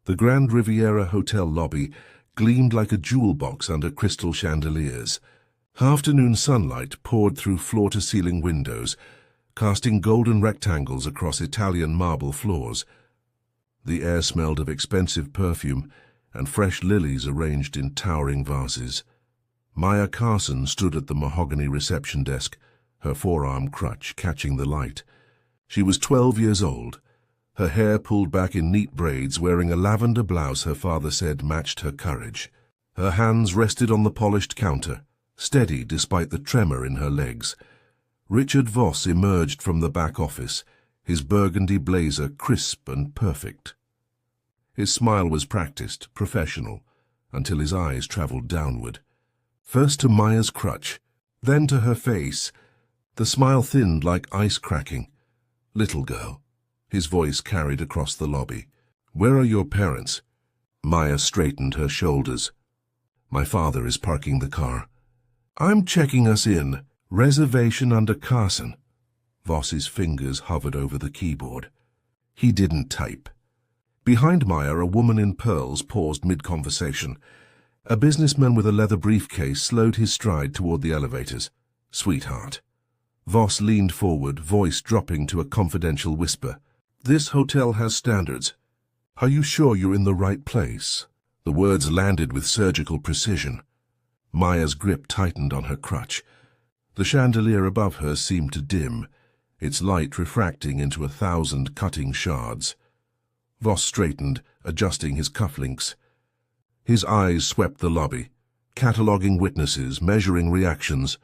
The Grand Riviera Hotel lobby gleamed like a jewel box under crystal chandeliers. Afternoon sunlight poured through floor-to-ceiling windows, casting golden rectangles across Italian marble floors. The air smelled of expensive perfume and fresh lilies arranged in towering vases. Maya Carson stood at the mahogany reception desk, her forearm crutch catching the light. She was 12 years old, her hair pulled back in neat braids, wearing a lavender blouse her father said matched her courage. Her hands rested on the polished counter, steady despite the tremor in her legs. Richard Voss emerged from the back office, his burgundy blazer crisp and perfect. His smile was practiced, professional, until his eyes traveled downward. First to Maya's crutch, then to her face. The smile thinned like ice cracking. "Little girl," his voice carried across the lobby. "Where are your parents?" Maya straightened her shoulders. "My father is parking the car." "I'm checking us in. Reservation under Carson." Voss's fingers hovered over the keyboard. He didn't type. Behind Maya, a woman in pearls paused mid-conversation. A businessman with a leather briefcase slowed his stride toward the elevators. "Sweetheart." Voss leaned forward, voice dropping to a confidential whisper. "This hotel has standards. Are you sure you're in the right place?" The words landed with surgical precision. Maya's grip tightened on her crutch. The chandelier above her seemed to dim, its light refracting into 1,000 cutting shards. Voss straightened, adjusting his cufflinks. His eyes swept the lobby, cataloguing witnesses, measuring reactions.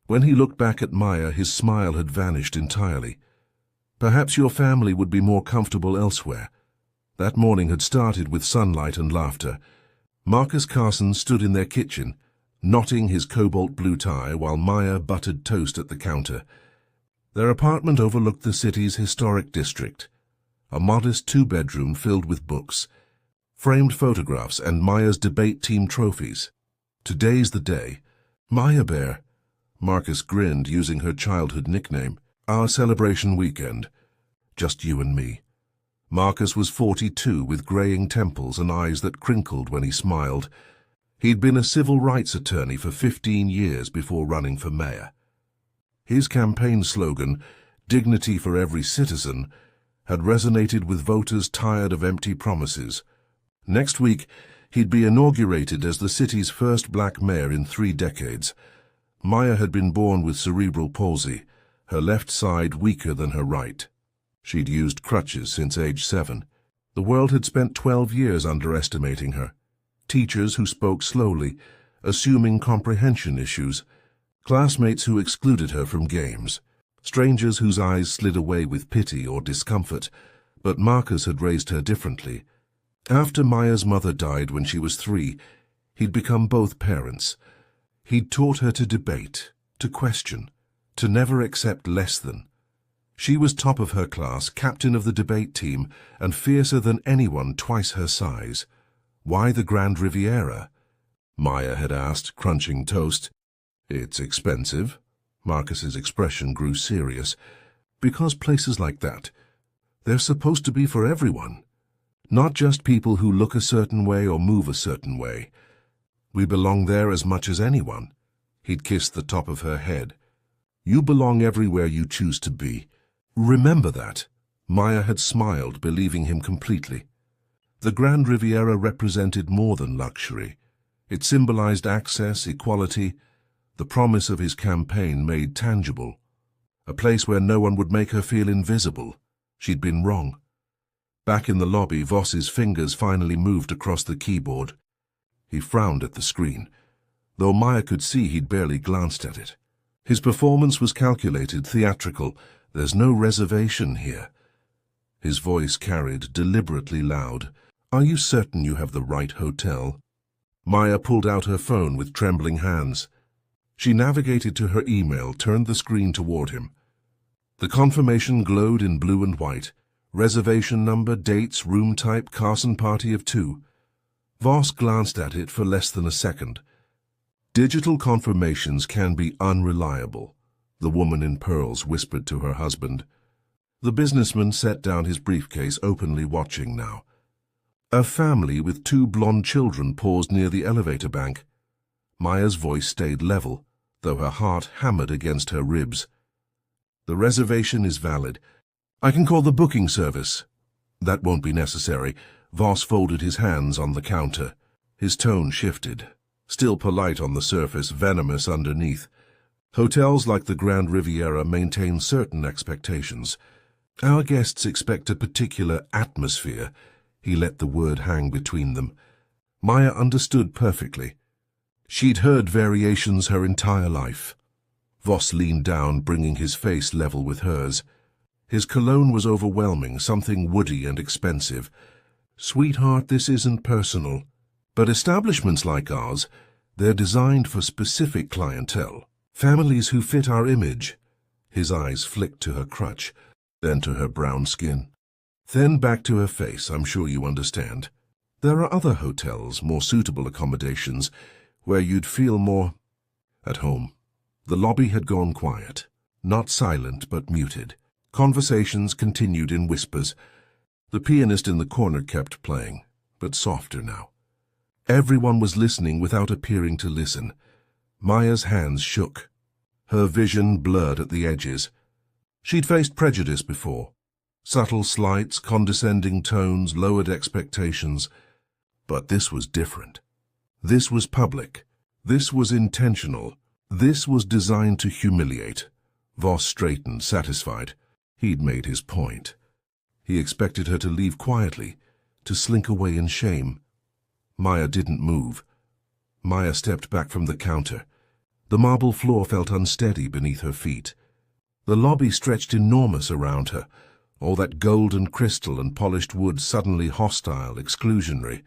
When he looked back at Maya, his smile had vanished entirely. Perhaps your family would be more comfortable elsewhere. That morning had started with sunlight and laughter. Marcus Carson stood in their kitchen, knotting his cobalt blue tie while Maya buttered toast at the counter. Their apartment overlooked the city's historic district, a modest 2-bedroom filled with books, framed photographs, and Maya's debate team trophies. "Today's the day." "Maya Bear." Marcus grinned, using her childhood nickname. "Our celebration weekend. Just you and me." Marcus was 42, with graying temples and eyes that crinkled when he smiled. He'd been a civil rights attorney for 15 years before running for mayor. His campaign slogan, "Dignity for every citizen," had resonated with voters tired of empty promises. Next week, he'd be inaugurated as the city's first black mayor in 3 decades. Maya had been born with cerebral palsy, her left side weaker than her right. She'd used crutches since age 7. The world had spent 12 years underestimating her. Teachers who spoke slowly, assuming comprehension issues, classmates who excluded her from games, strangers whose eyes slid away with pity or discomfort. But Marcus had raised her differently. After Maya's mother died when she was 3, he'd become both parents. He'd taught her to debate, to question, to never accept less than. She was top of her class, captain of the debate team, and fiercer than anyone twice her size. "Why the Grand Riviera?" Maya had asked, crunching toast. "It's expensive." Marcus's expression grew serious. "Because places like that, they're supposed to be for everyone. Not just people who look a certain way or move a certain way. We belong there as much as anyone." He'd kissed the top of her head. "You belong everywhere you choose to be. Remember that." Maya had smiled, believing him completely. The Grand Riviera represented more than luxury. It symbolized access, equality, the promise of his campaign made tangible. A place where no one would make her feel invisible. She'd been wrong. Back in the lobby, Voss's fingers finally moved across the keyboard. He frowned at the screen, though Maya could see he'd barely glanced at it. His performance was calculated, theatrical. "There's no reservation here." His voice carried, deliberately loud. "Are you certain you have the right hotel?" Maya pulled out her phone with trembling hands. She navigated to her email, turned the screen toward him. The confirmation glowed in blue and white. Reservation number, dates, room type, Carson party of 2. Voss glanced at it for less than a second. "Digital confirmations can be unreliable," the woman in pearls whispered to her husband. The businessman set down his briefcase, openly watching now. A family with 2 blonde children paused near the elevator bank. Maya's voice stayed level, though her heart hammered against her ribs. "The reservation is valid. I can call the booking service." "That won't be necessary." Voss folded his hands on the counter. His tone shifted. Still polite on the surface, venomous underneath. Hotels like the Grand Riviera maintain certain expectations. "Our guests expect a particular atmosphere." He let the word hang between them. Maya understood perfectly. She'd heard variations her entire life. Voss leaned down, bringing his face level with hers. His cologne was overwhelming, something woody and expensive. "Sweetheart, this isn't personal. But establishments like ours, they're designed for specific clientele. Families who fit our image." His eyes flicked to her crutch, then to her brown skin. Then back to her face. "I'm sure you understand. There are other hotels, more suitable accommodations, where you'd feel more at home." The lobby had gone quiet. Not silent, but muted. Conversations continued in whispers. The pianist in the corner kept playing, but softer now. Everyone was listening without appearing to listen. Maya's hands shook. Her vision blurred at the edges. She'd faced prejudice before. Subtle slights, condescending tones, lowered expectations. But this was different. This was public. This was intentional. This was designed to humiliate. Voss straightened, satisfied. He'd made his point. He expected her to leave quietly, to slink away in shame. Maya didn't move. Maya stepped back from the counter. The marble floor felt unsteady beneath her feet. The lobby stretched enormous around her, all that gold and crystal and polished wood suddenly hostile, exclusionary.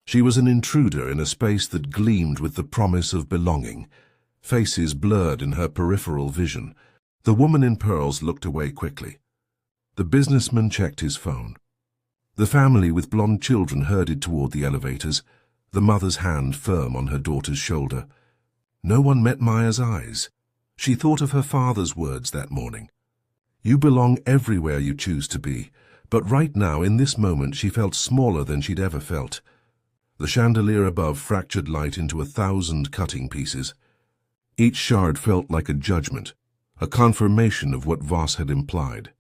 She was an intruder in a space that gleamed with the promise of belonging. Faces blurred in her peripheral vision. The woman in pearls looked away quickly. The businessman checked his phone. The family with blonde children herded toward the elevators, the mother's hand firm on her daughter's shoulder. No one met Maya's eyes. She thought of her father's words that morning. "You belong everywhere you choose to be," but right now, in this moment, she felt smaller than she'd ever felt. The chandelier above fractured light into 1,000 cutting pieces. Each shard felt like a judgment, a confirmation of what Voss had implied.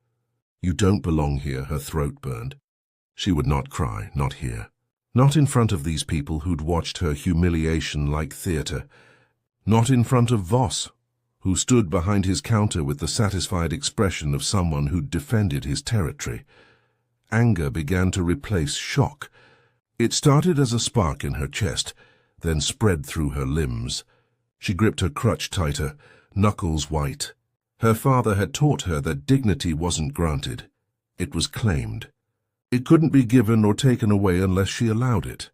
"You don't belong here," her throat burned. She would not cry, not here. Not in front of these people who'd watched her humiliation like theater. Not in front of Voss, who stood behind his counter with the satisfied expression of someone who'd defended his territory. Anger began to replace shock. It started as a spark in her chest, then spread through her limbs. She gripped her crutch tighter, knuckles white. Her father had taught her that dignity wasn't granted. It was claimed. It couldn't be given or taken away unless she allowed it.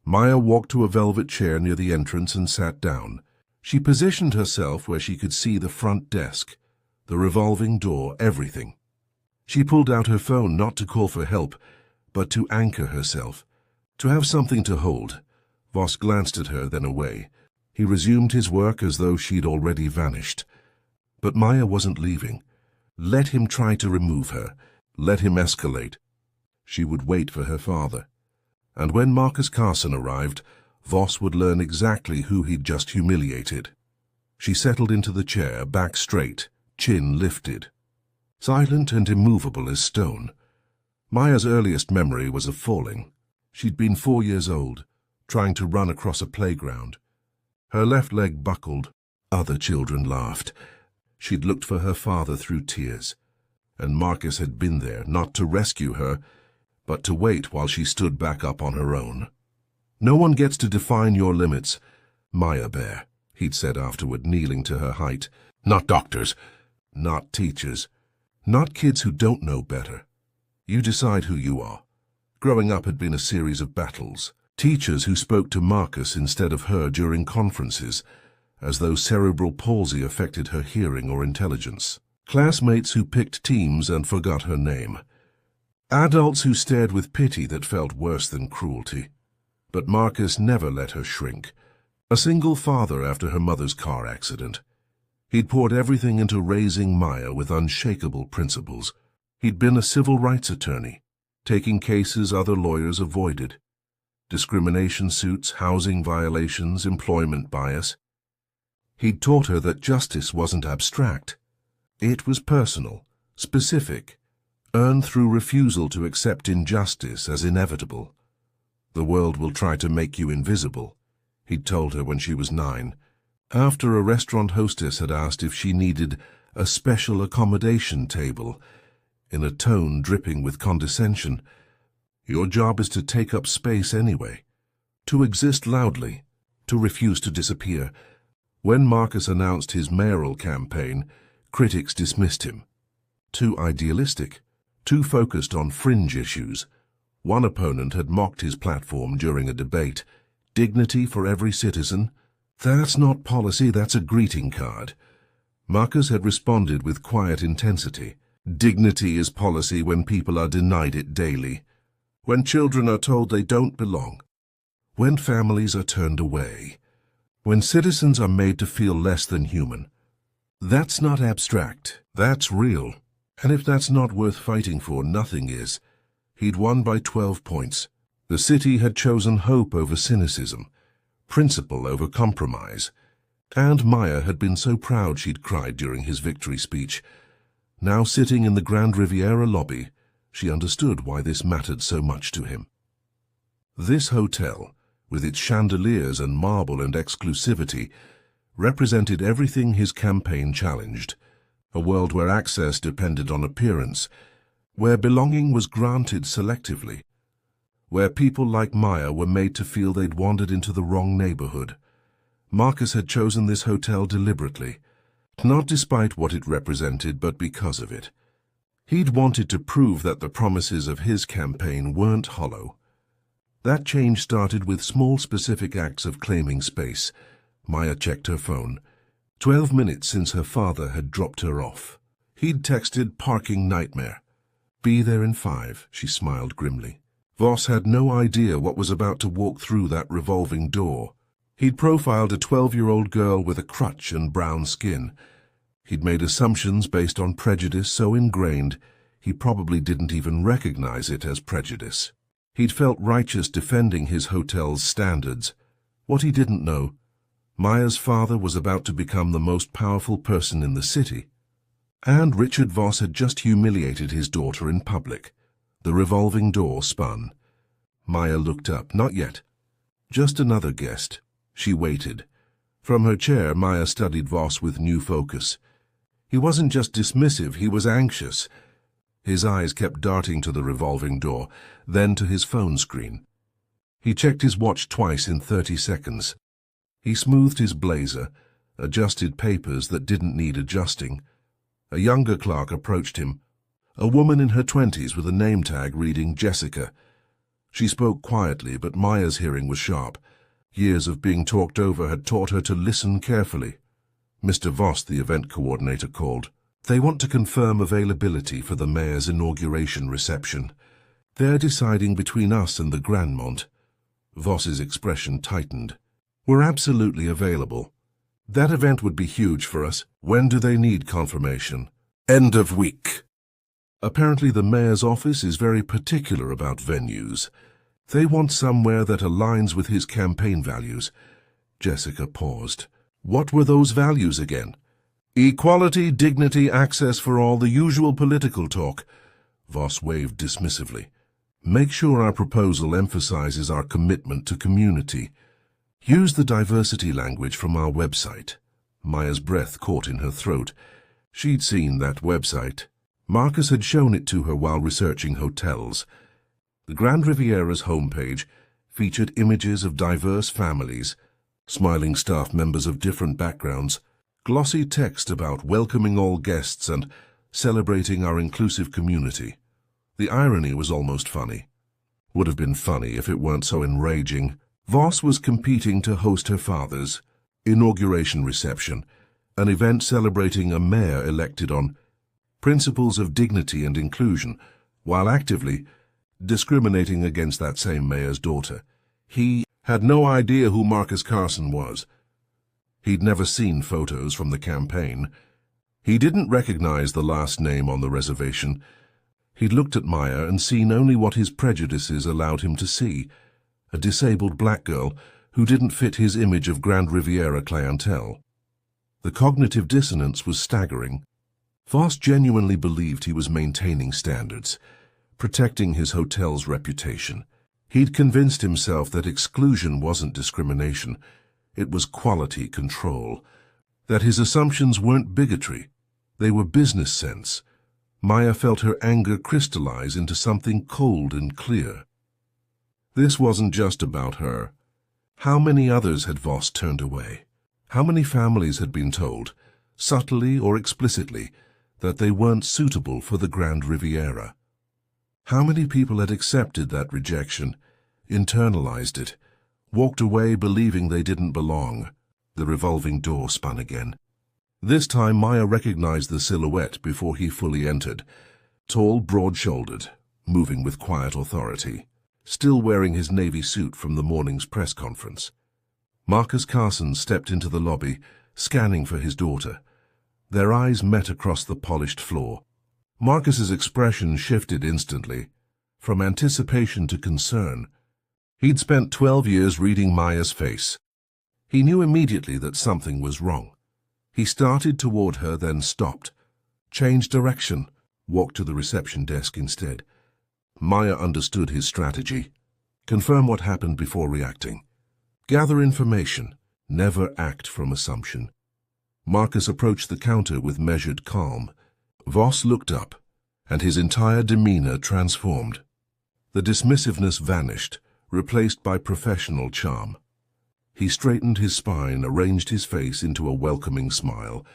Maya walked to a velvet chair near the entrance and sat down. She positioned herself where she could see the front desk, the revolving door, everything. She pulled out her phone not to call for help, but to anchor herself, to have something to hold. Voss glanced at her, then away. He resumed his work as though she'd already vanished. But Maya wasn't leaving. Let him try to remove her. Let him escalate. She would wait for her father. And when Maya Carson arrived, Voss would learn exactly who he'd just humiliated. She settled into the chair, back straight, chin lifted. Silent and immovable as stone. Maya's earliest memory was of falling. She'd been 4 years old, trying to run across a playground. Her left leg buckled. Other children laughed. She'd looked for her father through tears. And Marcus had been there, not to rescue her, but to wait while she stood back up on her own. "No one gets to define your limits, Maya Bear," he'd said afterward, kneeling to her height. "Not doctors, not teachers, not kids who don't know better. You decide who you are." Growing up had been a series of battles. Teachers who spoke to Marcus instead of her during conferences, as though cerebral palsy affected her hearing or intelligence. Classmates who picked teams and forgot her name. Adults who stared with pity that felt worse than cruelty. But Marcus never let her shrink. A single father after her mother's car accident. He'd poured everything into raising Maya with unshakable principles. He'd been a civil rights attorney, taking cases other lawyers avoided. Discrimination suits, housing violations, employment bias. He'd taught her that justice wasn't abstract. It was personal, specific, earned through refusal to accept injustice as inevitable. "The world will try to make you invisible," he'd told her when she was 9, after a restaurant hostess had asked if she needed a special accommodation table, in a tone dripping with condescension. "Your job is to take up space anyway, to exist loudly, to refuse to disappear." When Marcus announced his mayoral campaign, critics dismissed him. Too idealistic, too focused on fringe issues. One opponent had mocked his platform during a debate. "Dignity for every citizen? That's not policy, that's a greeting card." Marcus had responded with quiet intensity. "Dignity is policy when people are denied it daily. When children are told they don't belong. When families are turned away. When citizens are made to feel less than human. That's not abstract, that's real. And if that's not worth fighting for, nothing is." He'd won by 12 points. The city had chosen hope over cynicism, principle over compromise. And Maya had been so proud she'd cried during his victory speech. Now sitting in the Grand Riviera lobby, she understood why this mattered so much to him. This hotel, with its chandeliers and marble and exclusivity, represented everything his campaign challenged. A world where access depended on appearance, where belonging was granted selectively, where people like Maya were made to feel they'd wandered into the wrong neighborhood. Marcus had chosen this hotel deliberately, not despite what it represented, but because of it. He'd wanted to prove that the promises of his campaign weren't hollow. That change started with small specific acts of claiming space. Maya checked her phone. 12 minutes since her father had dropped her off. He'd texted "parking nightmare." "Be there in 5, she smiled grimly. Voss had no idea what was about to walk through that revolving door. He'd profiled a 12-year-old girl with a crutch and brown skin. He'd made assumptions based on prejudice so ingrained he probably didn't even recognize it as prejudice. He'd felt righteous defending his hotel's standards. What he didn't know, Maya's father was about to become the most powerful person in the city. And Richard Voss had just humiliated his daughter in public. The revolving door spun. Maya looked up. Not yet. Just another guest. She waited. From her chair, Maya studied Voss with new focus. He wasn't just dismissive, he was anxious. His eyes kept darting to the revolving door, then to his phone screen. He checked his watch twice in 30 seconds. He smoothed his blazer, adjusted papers that didn't need adjusting. A younger clerk approached him, a woman in her 20s with a name tag reading Jessica. She spoke quietly, but Maya's hearing was sharp. Years of being talked over had taught her to listen carefully. "Mr. Voss," the event coordinator called. "They want to confirm availability for the mayor's inauguration reception. They're deciding between us and the Grandmont." Voss's expression tightened. "We're absolutely available. That event would be huge for us. When do they need confirmation?" "End of week." Apparently the mayor's office is very particular about venues. They want somewhere that aligns with his campaign values. Jessica paused. What were those values again? "Equality, dignity, access for all, the usual political talk." Voss waved dismissively. "Make sure our proposal emphasizes our commitment to community. Use the diversity language from our website." Maya's breath caught in her throat. She'd seen that website. Marcus had shown it to her while researching hotels. The Grand Riviera's homepage featured images of diverse families, smiling staff members of different backgrounds, glossy text about welcoming all guests and celebrating our inclusive community. The irony was almost funny. Would have been funny if it weren't so enraging. Voss was competing to host her father's inauguration reception, an event celebrating a mayor elected on principles of dignity and inclusion, while actively discriminating against that same mayor's daughter. He had no idea who Maya Carson was. He'd never seen photos from the campaign. He didn't recognize the last name on the reservation. He'd looked at Maya and seen only what his prejudices allowed him to see, a disabled black girl who didn't fit his image of Grand Riviera clientele. The cognitive dissonance was staggering. Voss genuinely believed he was maintaining standards, protecting his hotel's reputation. He'd convinced himself that exclusion wasn't discrimination, it was quality control, that his assumptions weren't bigotry, they were business sense. Maya felt her anger crystallize into something cold and clear. This wasn't just about her. How many others had Voss turned away? How many families had been told, subtly or explicitly, that they weren't suitable for the Grand Riviera? How many people had accepted that rejection, internalized it, walked away believing they didn't belong? The revolving door spun again. This time Maya recognized the silhouette before he fully entered. Tall, broad-shouldered, moving with quiet authority, still wearing his navy suit from the morning's press conference. Maya Carson stepped into the lobby, scanning for his daughter. Their eyes met across the polished floor. Marcus's expression shifted instantly, from anticipation to concern. He'd spent 12 years reading Maya's face. He knew immediately that something was wrong. He started toward her, then stopped, changed direction, walked to the reception desk instead. Maya understood his strategy. Confirm what happened before reacting. Gather information, never act from assumption. Marcus approached the counter with measured calm. Voss looked up, and his entire demeanor transformed. The dismissiveness vanished, replaced by professional charm. He straightened his spine, arranged his face into a welcoming smile.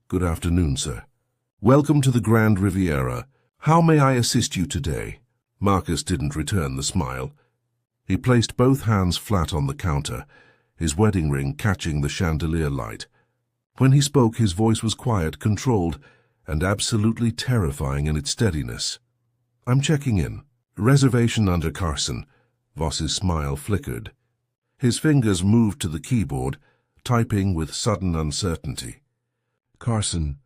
Good afternoon, sir. Welcome to the Grand Riviera. How may I assist you today? Marcus didn't return the smile. He placed both hands flat on the counter, his wedding ring catching the chandelier light. When he spoke, his voice was quiet, controlled, and absolutely terrifying in its steadiness. I'm checking in. Reservation under Carson. Voss's smile flickered. His fingers moved to the keyboard, typing with sudden uncertainty. Carson.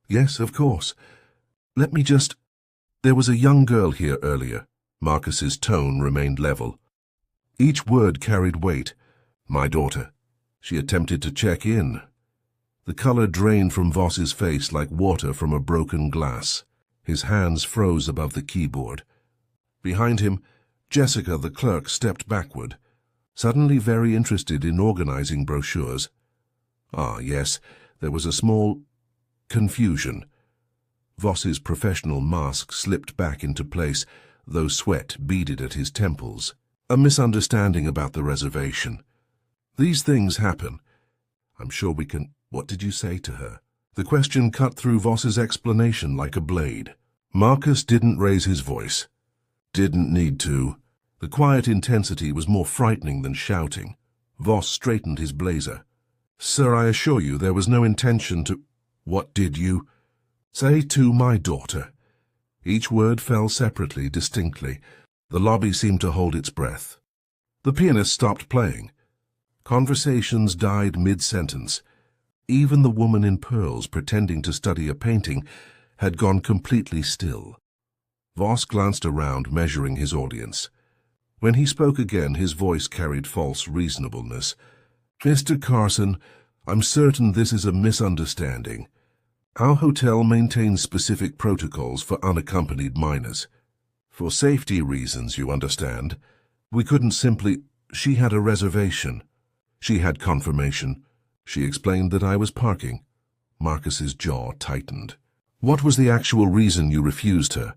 Yes, of course. Let me just... There was a young girl here earlier. Marcus's tone remained level. Each word carried weight. My daughter. She attempted to check in. The color drained from Voss's face like water from a broken glass. His hands froze above the keyboard. Behind him, Jessica, the clerk, stepped backward, suddenly very interested in organizing brochures. Ah, yes, there was a small confusion. Voss's professional mask slipped back into place, though sweat beaded at his temples. A misunderstanding about the reservation. These things happen. I'm sure we can... What did you say to her? The question cut through Voss's explanation like a blade. Marcus didn't raise his voice. Didn't need to. The quiet intensity was more frightening than shouting. Voss straightened his blazer. Sir, I assure you there was no intention to... What did you... Say to my daughter. Each word fell separately, distinctly. The lobby seemed to hold its breath. The pianist stopped playing. Conversations died mid-sentence. Even the woman in pearls, pretending to study a painting, had gone completely still. Voss glanced around, measuring his audience. When he spoke again, his voice carried false reasonableness. Mr. Carson, I'm certain this is a misunderstanding. Our hotel maintains specific protocols for unaccompanied minors. For safety reasons, you understand. We couldn't simply... She had a reservation. She had confirmation. She explained that I was parking. Marcus's jaw tightened. What was the actual reason you refused her?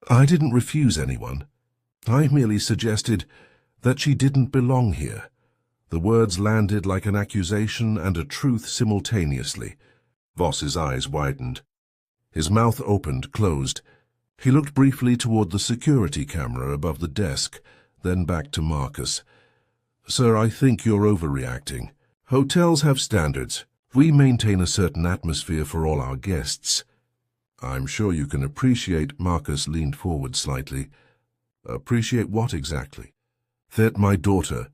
I didn't refuse anyone. I merely suggested that she didn't belong here. The words landed like an accusation and a truth simultaneously. Voss's eyes widened. His mouth opened, closed. He looked briefly toward the security camera above the desk, then back to Marcus. Sir, I think you're overreacting. Hotels have standards. We maintain a certain atmosphere for all our guests. I'm sure you can appreciate, Marcus leaned forward slightly. Appreciate what exactly? That my daughter,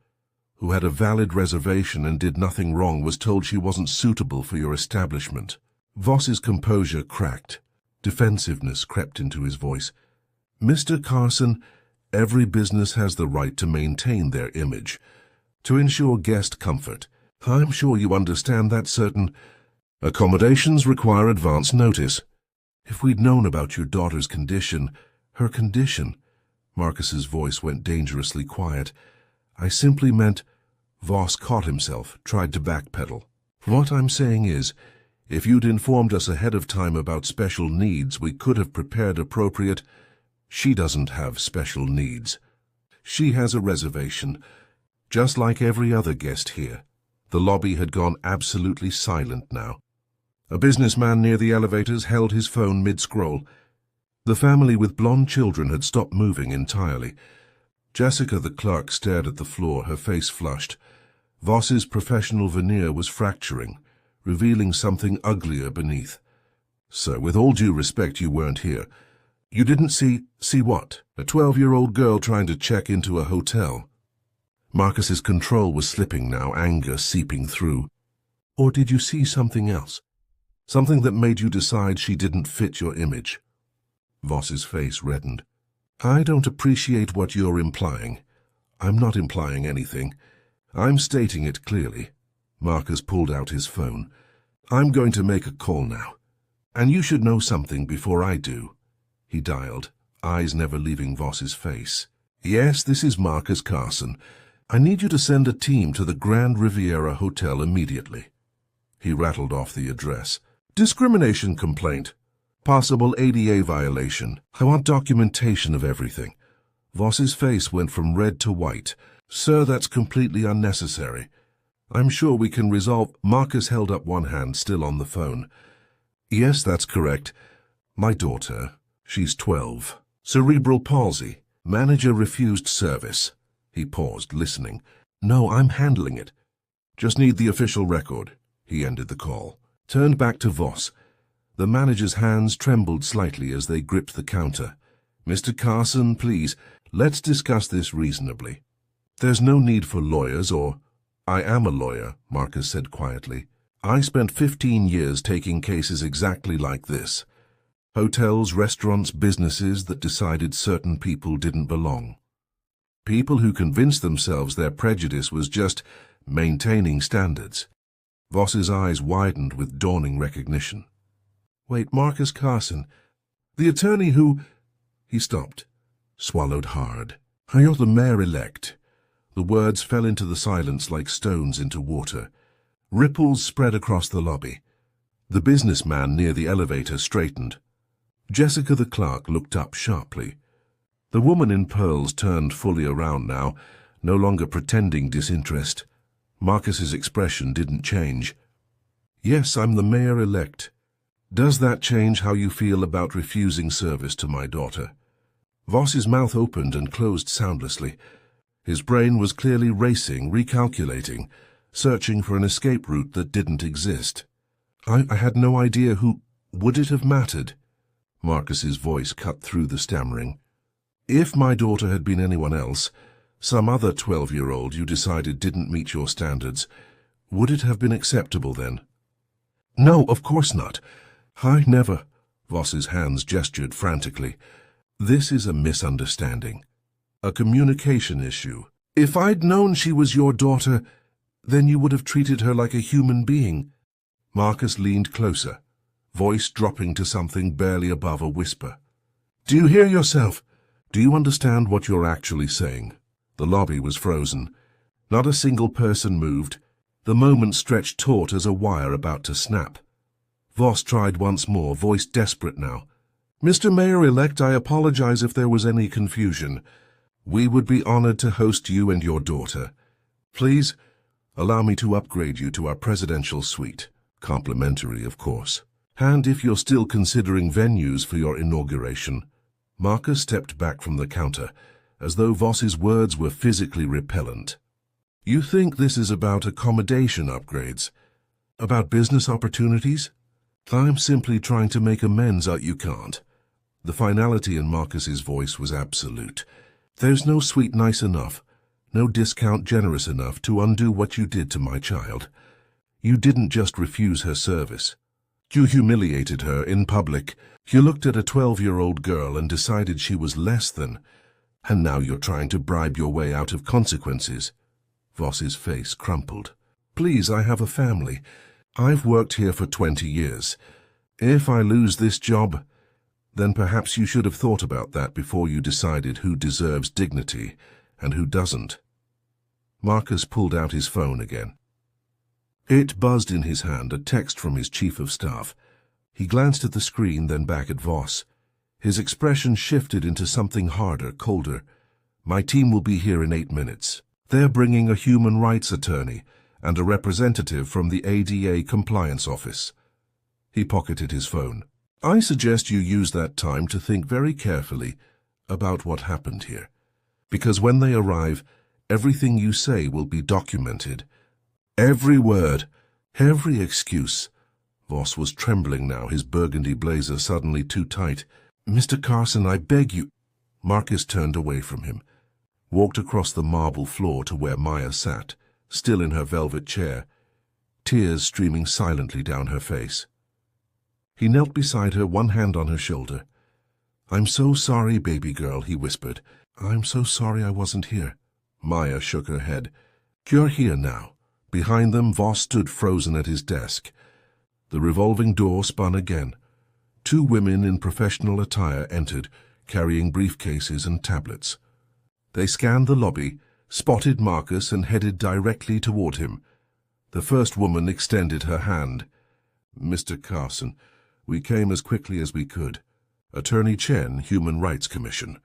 who had a valid reservation and did nothing wrong, was told she wasn't suitable for your establishment. Voss's composure cracked. Defensiveness crept into his voice. Mr. Carson, every business has the right to maintain their image, to ensure guest comfort. I'm sure you understand that certain accommodations require advance notice. If we'd known about your daughter's condition, her condition, Marcus's voice went dangerously quiet. I simply meant, Voss caught himself, tried to backpedal. What I'm saying is, if you'd informed us ahead of time about special needs, we could have prepared appropriate. She doesn't have special needs. She has a reservation, just like every other guest here. The lobby had gone absolutely silent now. A businessman near the elevators held his phone mid-scroll. The family with blonde children had stopped moving entirely. Jessica, the clerk, stared at the floor, her face flushed. Voss's professional veneer was fracturing, revealing something uglier beneath. Sir, with all due respect, you weren't here. You didn't see what? A 12-year-old girl trying to check into a hotel. Marcus's control was slipping now, anger seeping through. Or did you see something else? Something that made you decide she didn't fit your image? Voss's face reddened. I don't appreciate what you're implying. I'm not implying anything. I'm stating it clearly. Marcus pulled out his phone. I'm going to make a call now. And you should know something before I do. He dialed, eyes never leaving Voss's face. Yes, this is Marcus Carson. I need you to send a team to the Grand Riviera Hotel immediately. He rattled off the address. Discrimination complaint. Possible ADA violation. I want documentation of everything. Voss's face went from red to white. Sir, that's completely unnecessary. I'm sure we can resolve. Marcus held up one hand, still on the phone. Yes, that's correct. My daughter, she's 12. Cerebral palsy. Manager refused service. He paused, listening. No, I'm handling it. Just need the official record. He ended the call. Turned back to Voss. The manager's hands trembled slightly as they gripped the counter. Mr. Carson, please, let's discuss this reasonably. There's no need for lawyers or... I am a lawyer, Marcus said quietly. I spent 15 years taking cases exactly like this. Hotels, restaurants, businesses that decided certain people didn't belong. People who convinced themselves their prejudice was just maintaining standards. Voss's eyes widened with dawning recognition. Wait, Marcus Carson, the attorney who... He stopped, swallowed hard. You're the mayor-elect. The words fell into the silence like stones into water. Ripples spread across the lobby. The businessman near the elevator straightened. Jessica the clerk looked up sharply. The woman in pearls turned fully around now, no longer pretending disinterest. Marcus's expression didn't change. Yes, I'm the mayor-elect. Does that change how you feel about refusing service to my daughter? Voss's mouth opened and closed soundlessly. His brain was clearly racing, recalculating, searching for an escape route that didn't exist. I had no idea who... Would it have mattered? Marcus's voice cut through the stammering. If my daughter had been anyone else, some other 12-year-old you decided didn't meet your standards, would it have been acceptable then? No, of course not. I never... Voss's hands gestured frantically. This is a misunderstanding. A communication issue. If I'd known she was your daughter, then you would have treated her like a human being. Marcus leaned closer, voice dropping to something barely above a whisper. Do you hear yourself? Do you understand what you're actually saying? The lobby was frozen. Not a single person moved. The moment stretched taut as a wire about to snap. Voss tried once more, voice desperate now. Mr. Mayor-elect, I apologize if there was any confusion. We would be honored to host you and your daughter. Please, allow me to upgrade you to our presidential suite. Complimentary, of course. And if you're still considering venues for your inauguration. Marcus stepped back from the counter, as though Voss's words were physically repellent. You think this is about accommodation upgrades? About business opportunities? I'm simply trying to make amends. You can't. The finality in Marcus's voice was absolute. There's no suite nice enough, no discount generous enough to undo what you did to my child. You didn't just refuse her service. You humiliated her in public. You looked at a 12-year-old girl and decided she was less than, and now you're trying to bribe your way out of consequences. Voss's face crumpled. Please, I have a family. I've worked here for 20 years. If I lose this job, then perhaps you should have thought about that before you decided who deserves dignity and who doesn't. Marcus pulled out his phone again. It buzzed in his hand, a text from his chief of staff. He glanced at the screen, then back at Voss. His expression shifted into something harder, colder. My team will be here in 8 minutes. They're bringing a human rights attorney and a representative from the ADA compliance office. He pocketed his phone. I suggest you use that time to think very carefully about what happened here. Because when they arrive, everything you say will be documented. Every word, every excuse. Voss was trembling now, his burgundy blazer suddenly too tight. Mr. Carson, I beg you. Marcus turned away from him, walked across the marble floor to where Maya sat, still in her velvet chair, tears streaming silently down her face. He knelt beside her, one hand on her shoulder. I'm so sorry, baby girl, he whispered. I'm so sorry I wasn't here. Maya shook her head. You're here now. Behind them, Voss stood frozen at his desk. The revolving door spun again. 2 women in professional attire entered, carrying briefcases and tablets. They scanned the lobby, spotted Marcus, and headed directly toward him. The first woman extended her hand. Mr. Carson, we came as quickly as we could. Attorney Chen, Human Rights Commission.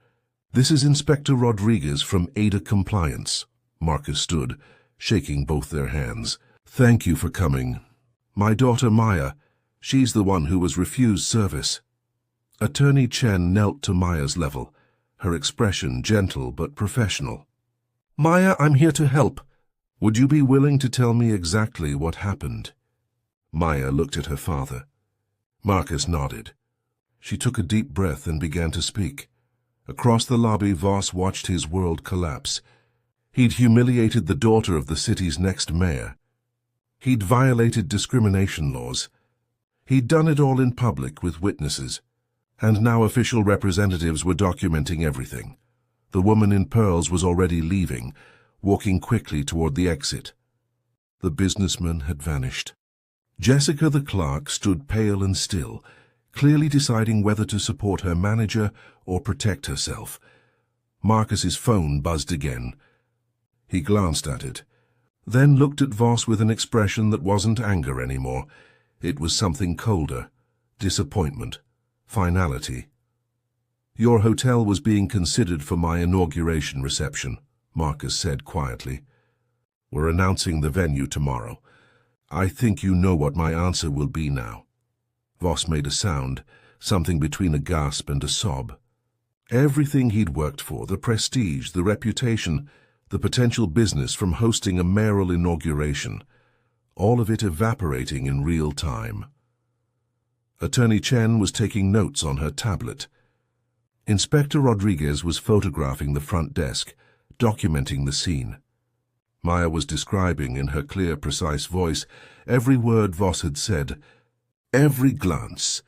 This is Inspector Rodriguez from ADA Compliance. Marcus stood, shaking both their hands. Thank you for coming. My daughter Maya, she's the one who was refused service. Attorney Chen knelt to Maya's level, her expression gentle but professional. Maya, I'm here to help. Would you be willing to tell me exactly what happened? Maya looked at her father. Marcus nodded. She took a deep breath and began to speak. Across the lobby, Voss watched his world collapse. He'd humiliated the daughter of the city's next mayor. He'd violated discrimination laws. He'd done it all in public with witnesses. And now official representatives were documenting everything. The woman in pearls was already leaving, walking quickly toward the exit. The businessman had vanished. Jessica the clerk stood pale and still, clearly deciding whether to support her manager or protect herself. Marcus's phone buzzed again. He glanced at it, then looked at Voss with an expression that wasn't anger anymore. It was something colder, disappointment, finality. Your hotel was being considered for my inauguration reception, Marcus said quietly. We're announcing the venue tomorrow. I think you know what my answer will be now. Voss made a sound, something between a gasp and a sob. Everything he'd worked for, the prestige, the reputation, the potential business from hosting a mayoral inauguration, all of it evaporating in real time. Attorney Chen was taking notes on her tablet. Inspector Rodriguez was photographing the front desk, documenting the scene. Maya was describing in her clear, precise voice every word Voss had said, every glance,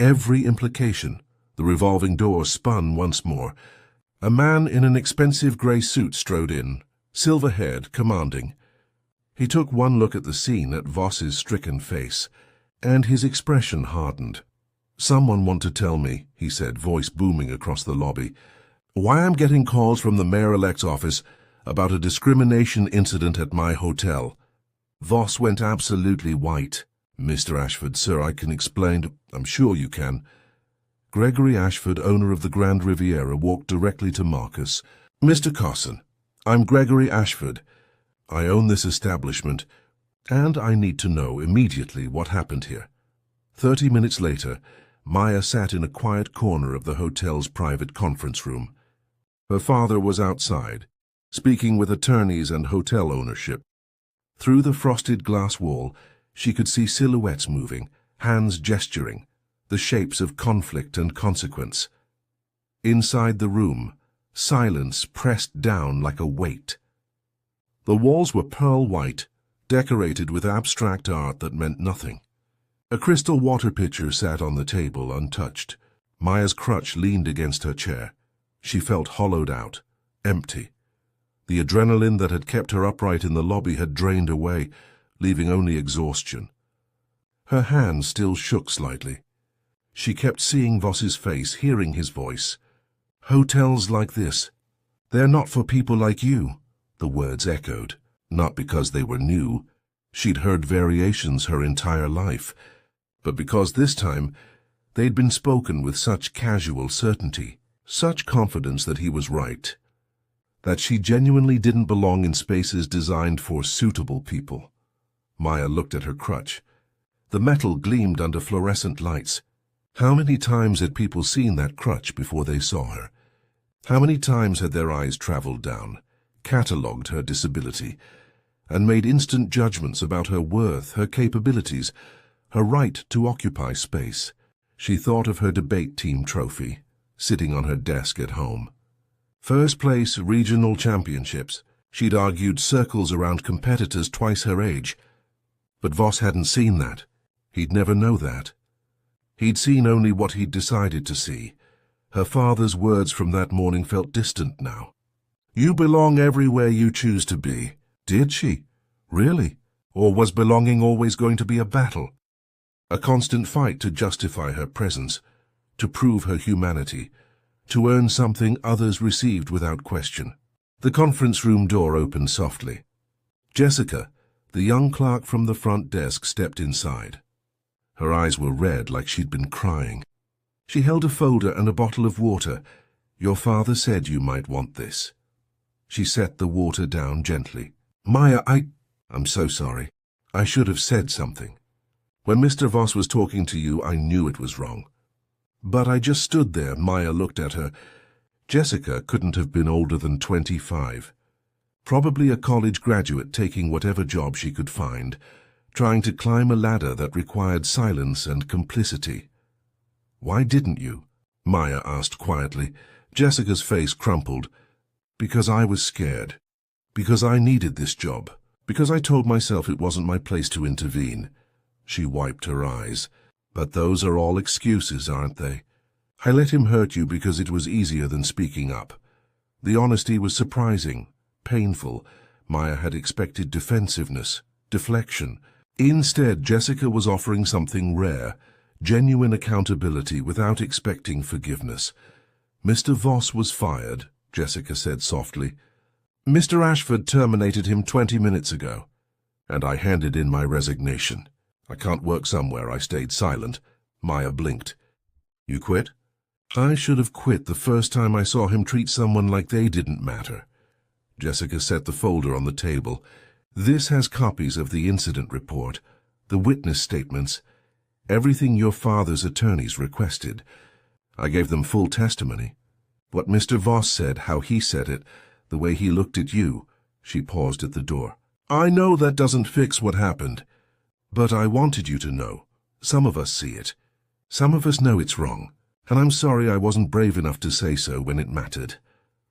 every implication. The revolving door spun once more. A man in an expensive grey suit strode in, silver-haired, commanding. He took one look at the scene, at Voss's stricken face, and his expression hardened. Someone want to tell me, he said, voice booming across the lobby, why I'm getting calls from the mayor-elect's office about a discrimination incident at my hotel. Voss went absolutely white. Mr. Ashford, sir, I can explain. I'm sure you can. Gregory Ashford, owner of the Grand Riviera, walked directly to Marcus. Mr. Carson, I'm Gregory Ashford. I own this establishment, and I need to know immediately what happened here. 30 minutes later, Maya sat in a quiet corner of the hotel's private conference room. Her father was outside, speaking with attorneys and hotel ownership. Through the frosted glass wall, she could see silhouettes moving, hands gesturing, the shapes of conflict and consequence. Inside the room, silence pressed down like a weight. The walls were pearl white, decorated with abstract art that meant nothing. A crystal water pitcher sat on the table, untouched. Maya's crutch leaned against her chair. She felt hollowed out, empty. The adrenaline that had kept her upright in the lobby had drained away, leaving only exhaustion. Her hands still shook slightly. She kept seeing Voss's face, hearing his voice. "Hotels like this. They're not for people like you," the words echoed, not because they were new. She'd heard variations her entire life, but because this time they'd been spoken with such casual certainty, such confidence that he was right, that she genuinely didn't belong in spaces designed for suitable people. Maya looked at her crutch. The metal gleamed under fluorescent lights. How many times had people seen that crutch before they saw her? How many times had their eyes traveled down, catalogued her disability, and made instant judgments about her worth, her capabilities, her right to occupy space? She thought of her debate team trophy, sitting on her desk at home. First place regional championships. She'd argued circles around competitors twice her age. But Voss hadn't seen that. He'd never know that. He'd seen only what he'd decided to see. Her father's words from that morning felt distant now. "You belong everywhere you choose to be." Did she? Really? Or was belonging always going to be a battle? A constant fight to justify her presence, to prove her humanity, to earn something others received without question. The conference room door opened softly. Jessica, the young clerk from the front desk, stepped inside. Her eyes were red, like she'd been crying. She held a folder and a bottle of water. "Your father said you might want this." She set the water down gently. "Maya, I'm so sorry. I should have said something. When Mr. Voss was talking to you, I knew it was wrong. But I just stood there." Maya looked at her. Jessica couldn't have been older than 25. Probably a college graduate taking whatever job she could find, trying to climb a ladder that required silence and complicity. "Why didn't you?" Maya asked quietly. Jessica's face crumpled. "Because I was scared. Because I needed this job. Because I told myself it wasn't my place to intervene." She wiped her eyes. "But those are all excuses, aren't they? I let him hurt you because it was easier than speaking up." The honesty was surprising, painful. Maya had expected defensiveness, deflection. Instead, Jessica was offering something rare, genuine accountability without expecting forgiveness. "Mr. Voss was fired," Jessica said softly. "Mr. Ashford terminated him 20 minutes ago, and I handed in my resignation. I can't work somewhere." I stayed silent. Maya blinked. "You quit?" "I should have quit the first time I saw him treat someone like they didn't matter." Jessica set the folder on the table. "This has copies of the incident report, the witness statements, everything your father's attorneys requested. I gave them full testimony. What Mr. Voss said, how he said it, the way he looked at you." She paused at the door. "I know that doesn't fix what happened, but I wanted you to know. Some of us see it. Some of us know it's wrong, and I'm sorry I wasn't brave enough to say so when it mattered."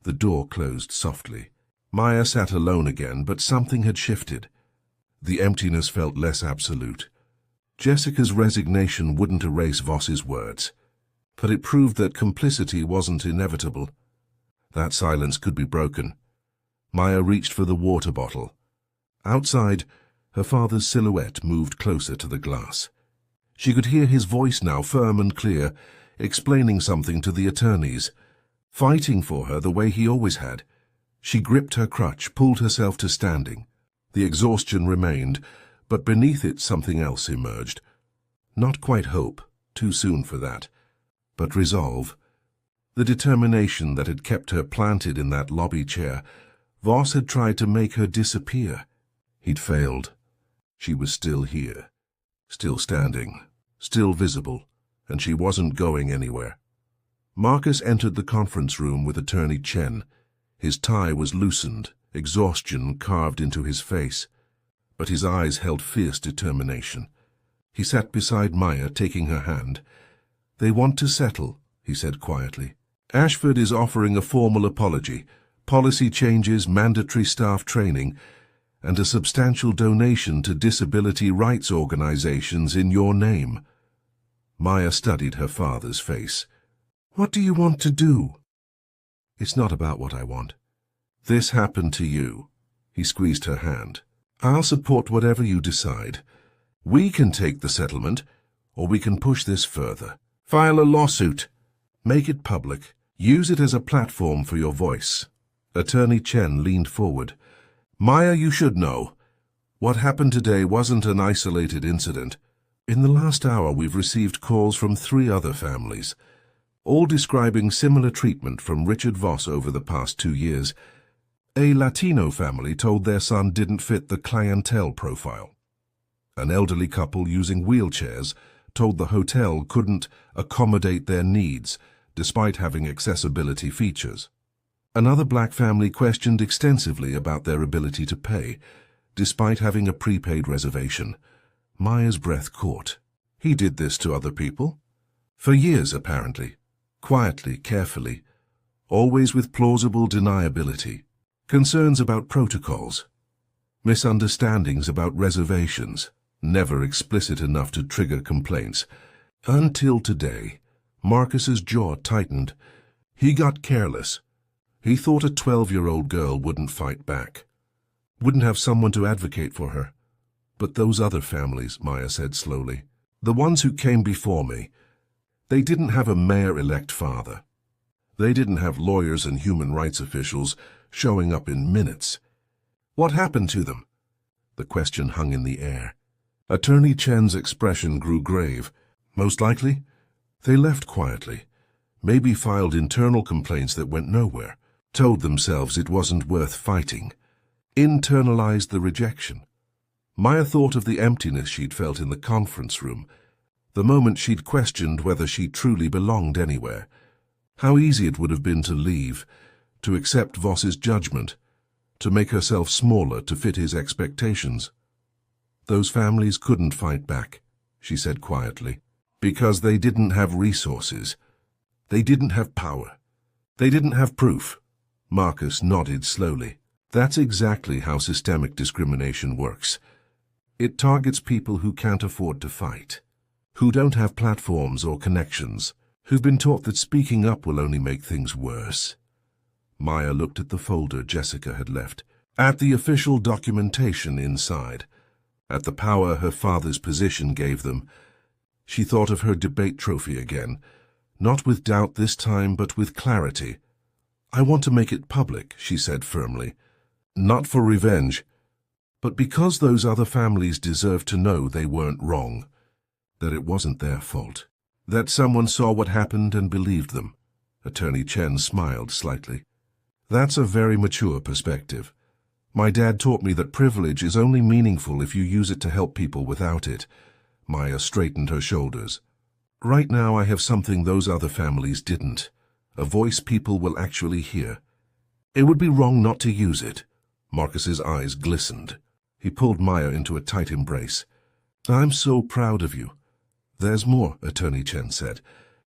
The door closed softly. Maya sat alone again, but something had shifted. The emptiness felt less absolute. Jessica's resignation wouldn't erase Voss's words, but it proved that complicity wasn't inevitable. That silence could be broken. Maya reached for the water bottle. Outside, her father's silhouette moved closer to the glass. She could hear his voice now, firm and clear, explaining something to the attorneys, fighting for her the way he always had. She gripped her crutch, pulled herself to standing. The exhaustion remained, but beneath it something else emerged. Not quite hope, too soon for that, but resolve. The determination that had kept her planted in that lobby chair. Voss had tried to make her disappear. He'd failed. She was still here, still standing, still visible, and she wasn't going anywhere. Marcus entered the conference room with Attorney Chen. His tie was loosened, exhaustion carved into his face, but his eyes held fierce determination. He sat beside Maya, taking her hand. "They want to settle," he said quietly. "Ashford is offering a formal apology, policy changes, mandatory staff training, and a substantial donation to disability rights organizations in your name. Maya studied her father's face. What do you want to do? It's not about what I want. This happened to you. He squeezed her hand. I'll support whatever you decide. We can take the settlement, or we can push this further. File a lawsuit. Make it public. Use it as a platform for your voice. Attorney Chen leaned forward. Maya, you should know. What happened today wasn't an isolated incident. In the last hour, we've received calls from 3 other families, all describing similar treatment from Richard Voss over the past 2 years. A Latino family told their son didn't fit the clientele profile. An elderly couple using wheelchairs told the hotel couldn't accommodate their needs, despite having accessibility features. Another black family questioned extensively about their ability to pay, despite having a prepaid reservation. Maya's breath caught. He did this to other people? For years, apparently. Quietly, carefully. Always with plausible deniability. Concerns about protocols. Misunderstandings about reservations. Never explicit enough to trigger complaints. Until today, Marcus's jaw tightened. He got careless. He thought a 12-year-old girl wouldn't fight back. Wouldn't have someone to advocate for her. But those other families, Maya said slowly, the ones who came before me, they didn't have a mayor-elect father. They didn't have lawyers and human rights officials showing up in minutes. What happened to them? The question hung in the air. Attorney Chen's expression grew grave. Most likely, they left quietly, maybe filed internal complaints that went nowhere, told themselves it wasn't worth fighting, internalized the rejection. Maya thought of the emptiness she'd felt in the conference room, the moment she'd questioned whether she truly belonged anywhere. How easy it would have been to leave, to accept Voss's judgment, to make herself smaller to fit his expectations. Those families couldn't fight back, she said quietly, because they didn't have resources. They didn't have power. They didn't have proof. Marcus nodded slowly. That's exactly how systemic discrimination works. It targets people who can't afford to fight, who don't have platforms or connections, who've been taught that speaking up will only make things worse. Maya looked at the folder Jessica had left, at the official documentation inside, at the power her father's position gave them. She thought of her debate trophy again, not with doubt this time, but with clarity. I want to make it public, she said firmly, not for revenge, but because those other families deserve to know they weren't wrong, that it wasn't their fault, that someone saw what happened and believed them. Attorney Chen smiled slightly. That's a very mature perspective. My dad taught me that privilege is only meaningful if you use it to help people without it. Maya straightened her shoulders. Right now I have something those other families didn't, a voice people will actually hear. It would be wrong not to use it. Marcus's eyes glistened. He pulled Maya into a tight embrace. I'm so proud of you. There's more, Attorney Chen said.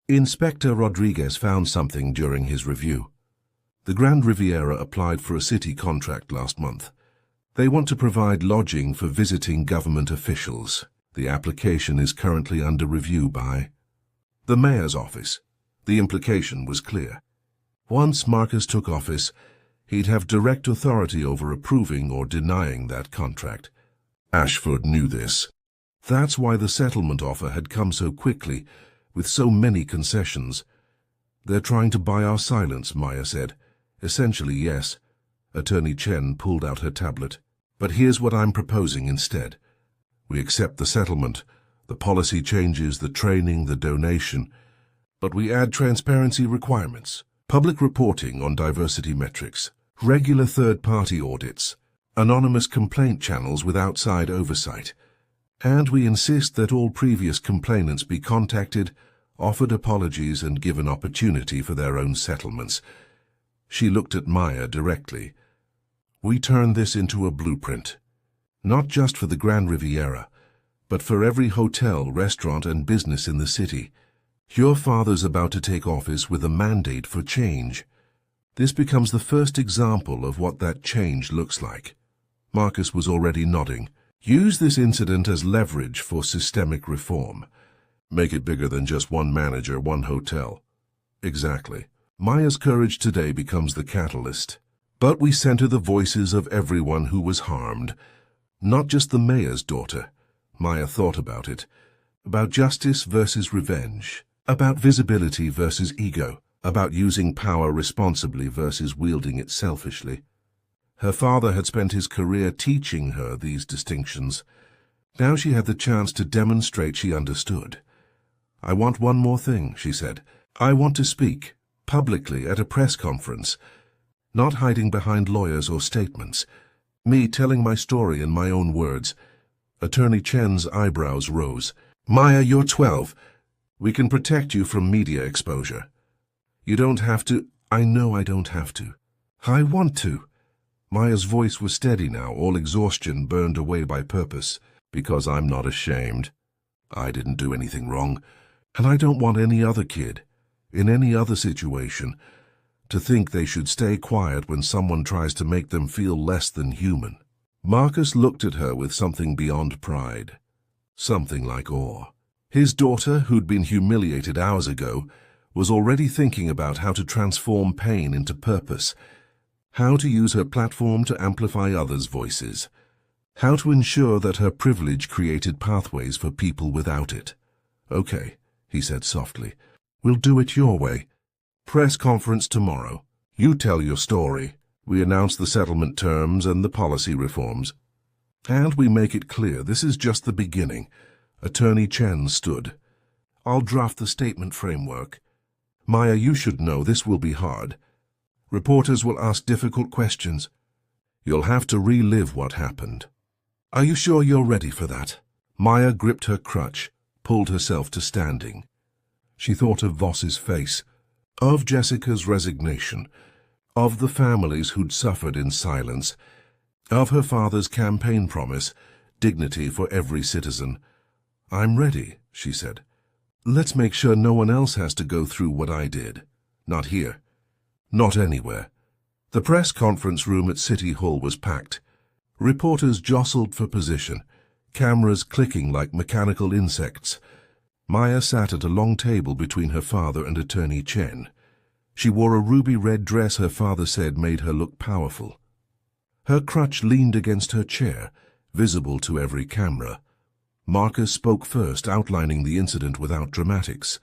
Inspector Rodriguez found something during his review. The Grand Riviera applied for a city contract last month. They want to provide lodging for visiting government officials. The application is currently under review by the mayor's office. The implication was clear. Once Marcus took office, he'd have direct authority over approving or denying that contract. Ashford knew this. That's why the settlement offer had come so quickly, with so many concessions. They're trying to buy our silence, Maya said. Essentially, yes. Attorney Chen pulled out her tablet. But here's what I'm proposing instead. We accept the settlement, the policy changes, the training, the donation, but we add transparency requirements, public reporting on diversity metrics, regular third-party audits, anonymous complaint channels with outside oversight, and we insist that all previous complainants be contacted, offered apologies, and given opportunity for their own settlements. She looked at Maya directly. We turn this into a blueprint, not just for the Grand Riviera, but for every hotel, restaurant, and business in the city. Your father's about to take office with a mandate for change. This becomes the first example of what that change looks like. Marcus was already nodding. Use this incident as leverage for systemic reform. Make it bigger than just one manager, one hotel. Exactly. Maya's courage today becomes the catalyst. But we center the voices of everyone who was harmed. Not just the mayor's daughter. Maya thought about it. About justice versus revenge. About visibility versus ego. About using power responsibly versus wielding it selfishly. Her father had spent his career teaching her these distinctions. Now she had the chance to demonstrate she understood. "I want one more thing," she said. "I want to speak, publicly at a press conference, not hiding behind lawyers or statements. Me telling my story in my own words." Attorney Chen's eyebrows rose. "Maya, you're 12. We can protect you from media exposure. You don't have to." "I know I don't have to. I want to." Maya's voice was steady now, all exhaustion burned away by purpose. "Because I'm not ashamed. I didn't do anything wrong, and I don't want any other kid, in any other situation, to think they should stay quiet when someone tries to make them feel less than human." Marcus looked at her with something beyond pride, something like awe. His daughter, who'd been humiliated hours ago, was already thinking about how to transform pain into purpose, how to use her platform to amplify others' voices, how to ensure that her privilege created pathways for people without it. "Okay," he said softly. "We'll do it your way. Press conference tomorrow. You tell your story. We announce the settlement terms and the policy reforms. And we make it clear this is just the beginning." Attorney Chen stood. "I'll draft the statement framework. Maya, you should know this will be hard. Reporters will ask difficult questions. You'll have to relive what happened. Are you sure you're ready for that?" Maya gripped her crutch, pulled herself to standing. She thought of Voss's face, of Jessica's resignation, of the families who'd suffered in silence, of her father's campaign promise, dignity for every citizen. "I'm ready," she said. "Let's make sure no one else has to go through what I did. Not here. Not anywhere." The press conference room at City Hall was packed. Reporters jostled for position, cameras clicking like mechanical insects. Maya sat at a long table between her father and Attorney Chen. She wore a ruby-red dress her father said made her look powerful. Her crutch leaned against her chair, visible to every camera. Marcus spoke first, outlining the incident without dramatics.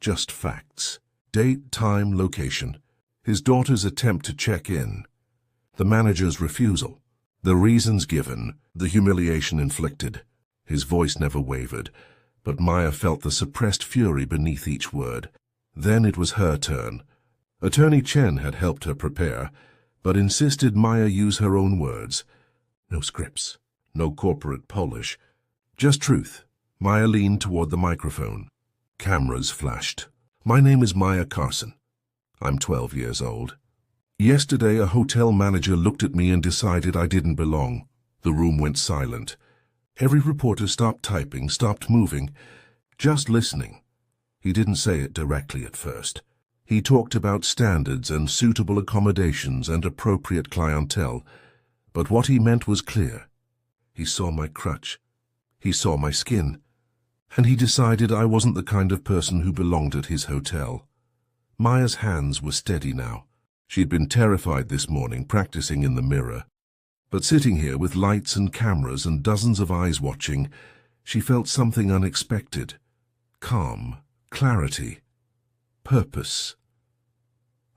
Just facts. Date, time, location. His daughter's attempt to check in. The manager's refusal. The reasons given. The humiliation inflicted. His voice never wavered, but Maya felt the suppressed fury beneath each word. Then it was her turn. Attorney Chen had helped her prepare, but insisted Maya use her own words. No scripts, no corporate polish, just truth. Maya leaned toward the microphone. Cameras flashed. "My name is Maya Carson. I'm 12 years old. Yesterday, a hotel manager looked at me and decided I didn't belong." The room went silent. Every reporter stopped typing, stopped moving, just listening. He didn't say it directly at first. He talked about standards and suitable accommodations and appropriate clientele, but what he meant was clear. He saw my crutch. He saw my skin. And he decided I wasn't the kind of person who belonged at his hotel. Maya's hands were steady now. She'd been terrified this morning, practicing in the mirror. But sitting here with lights and cameras and dozens of eyes watching, she felt something unexpected. Calm, clarity, purpose.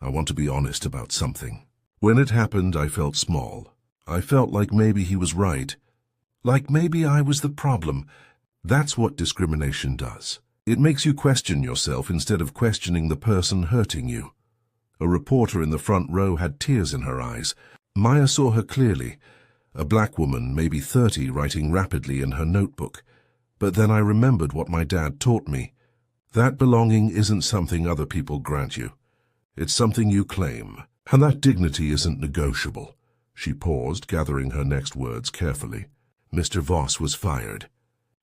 "I want to be honest about something. When it happened, I felt small. I felt like maybe he was right. Like maybe I was the problem. That's what discrimination does. It makes you question yourself instead of questioning the person hurting you." A reporter in the front row had tears in her eyes. Maya saw her clearly, a black woman, maybe 30, writing rapidly in her notebook. But then I remembered what my dad taught me. That belonging isn't something other people grant you. It's something you claim, and that dignity isn't negotiable. She paused, gathering her next words carefully. Mr. Voss was fired.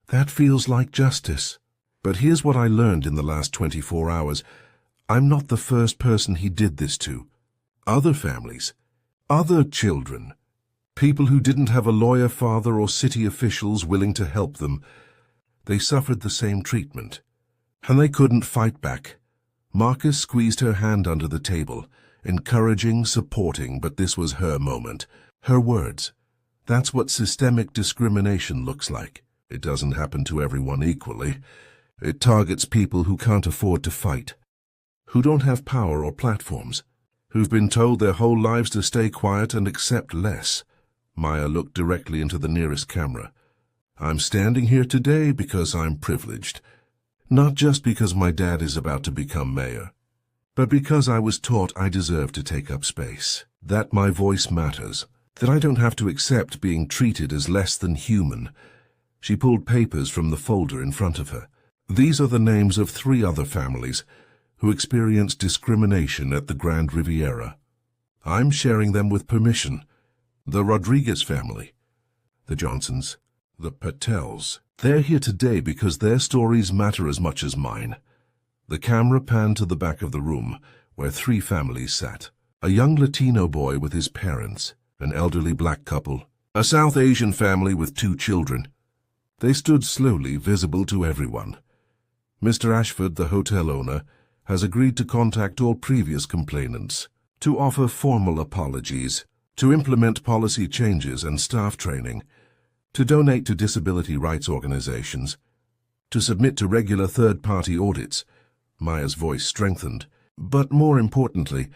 That feels like justice. But here's what I learned in the last 24 hours. I'm not the first person he did this to. Other families, other children. People who didn't have a lawyer father or city officials willing to help them. They suffered the same treatment. And they couldn't fight back. Marcus squeezed her hand under the table, encouraging, supporting, but this was her moment. Her words. That's what systemic discrimination looks like. It doesn't happen to everyone equally. It targets people who can't afford to fight, who don't have power or platforms, who've been told their whole lives to stay quiet and accept less. Maya looked directly into the nearest camera. I'm standing here today because I'm privileged. Not just because my dad is about to become mayor, but because I was taught I deserve to take up space, that my voice matters, that I don't have to accept being treated as less than human. She pulled papers from the folder in front of her. These are the names of 3 other families who experienced discrimination at the Grand Riviera. I'm sharing them with permission. The Rodriguez family, the Johnsons, the Patels. They're here today because their stories matter as much as mine. The camera panned to the back of the room, where 3 families sat. A young Latino boy with his parents, an elderly black couple, a South Asian family with 2 children. They stood slowly, visible to everyone. Mr. Ashford, the hotel owner, has agreed to contact all previous complainants, to offer formal apologies, to implement policy changes and staff training, to donate to disability rights organizations, to submit to regular third-party audits. Maya's voice strengthened. But more importantly,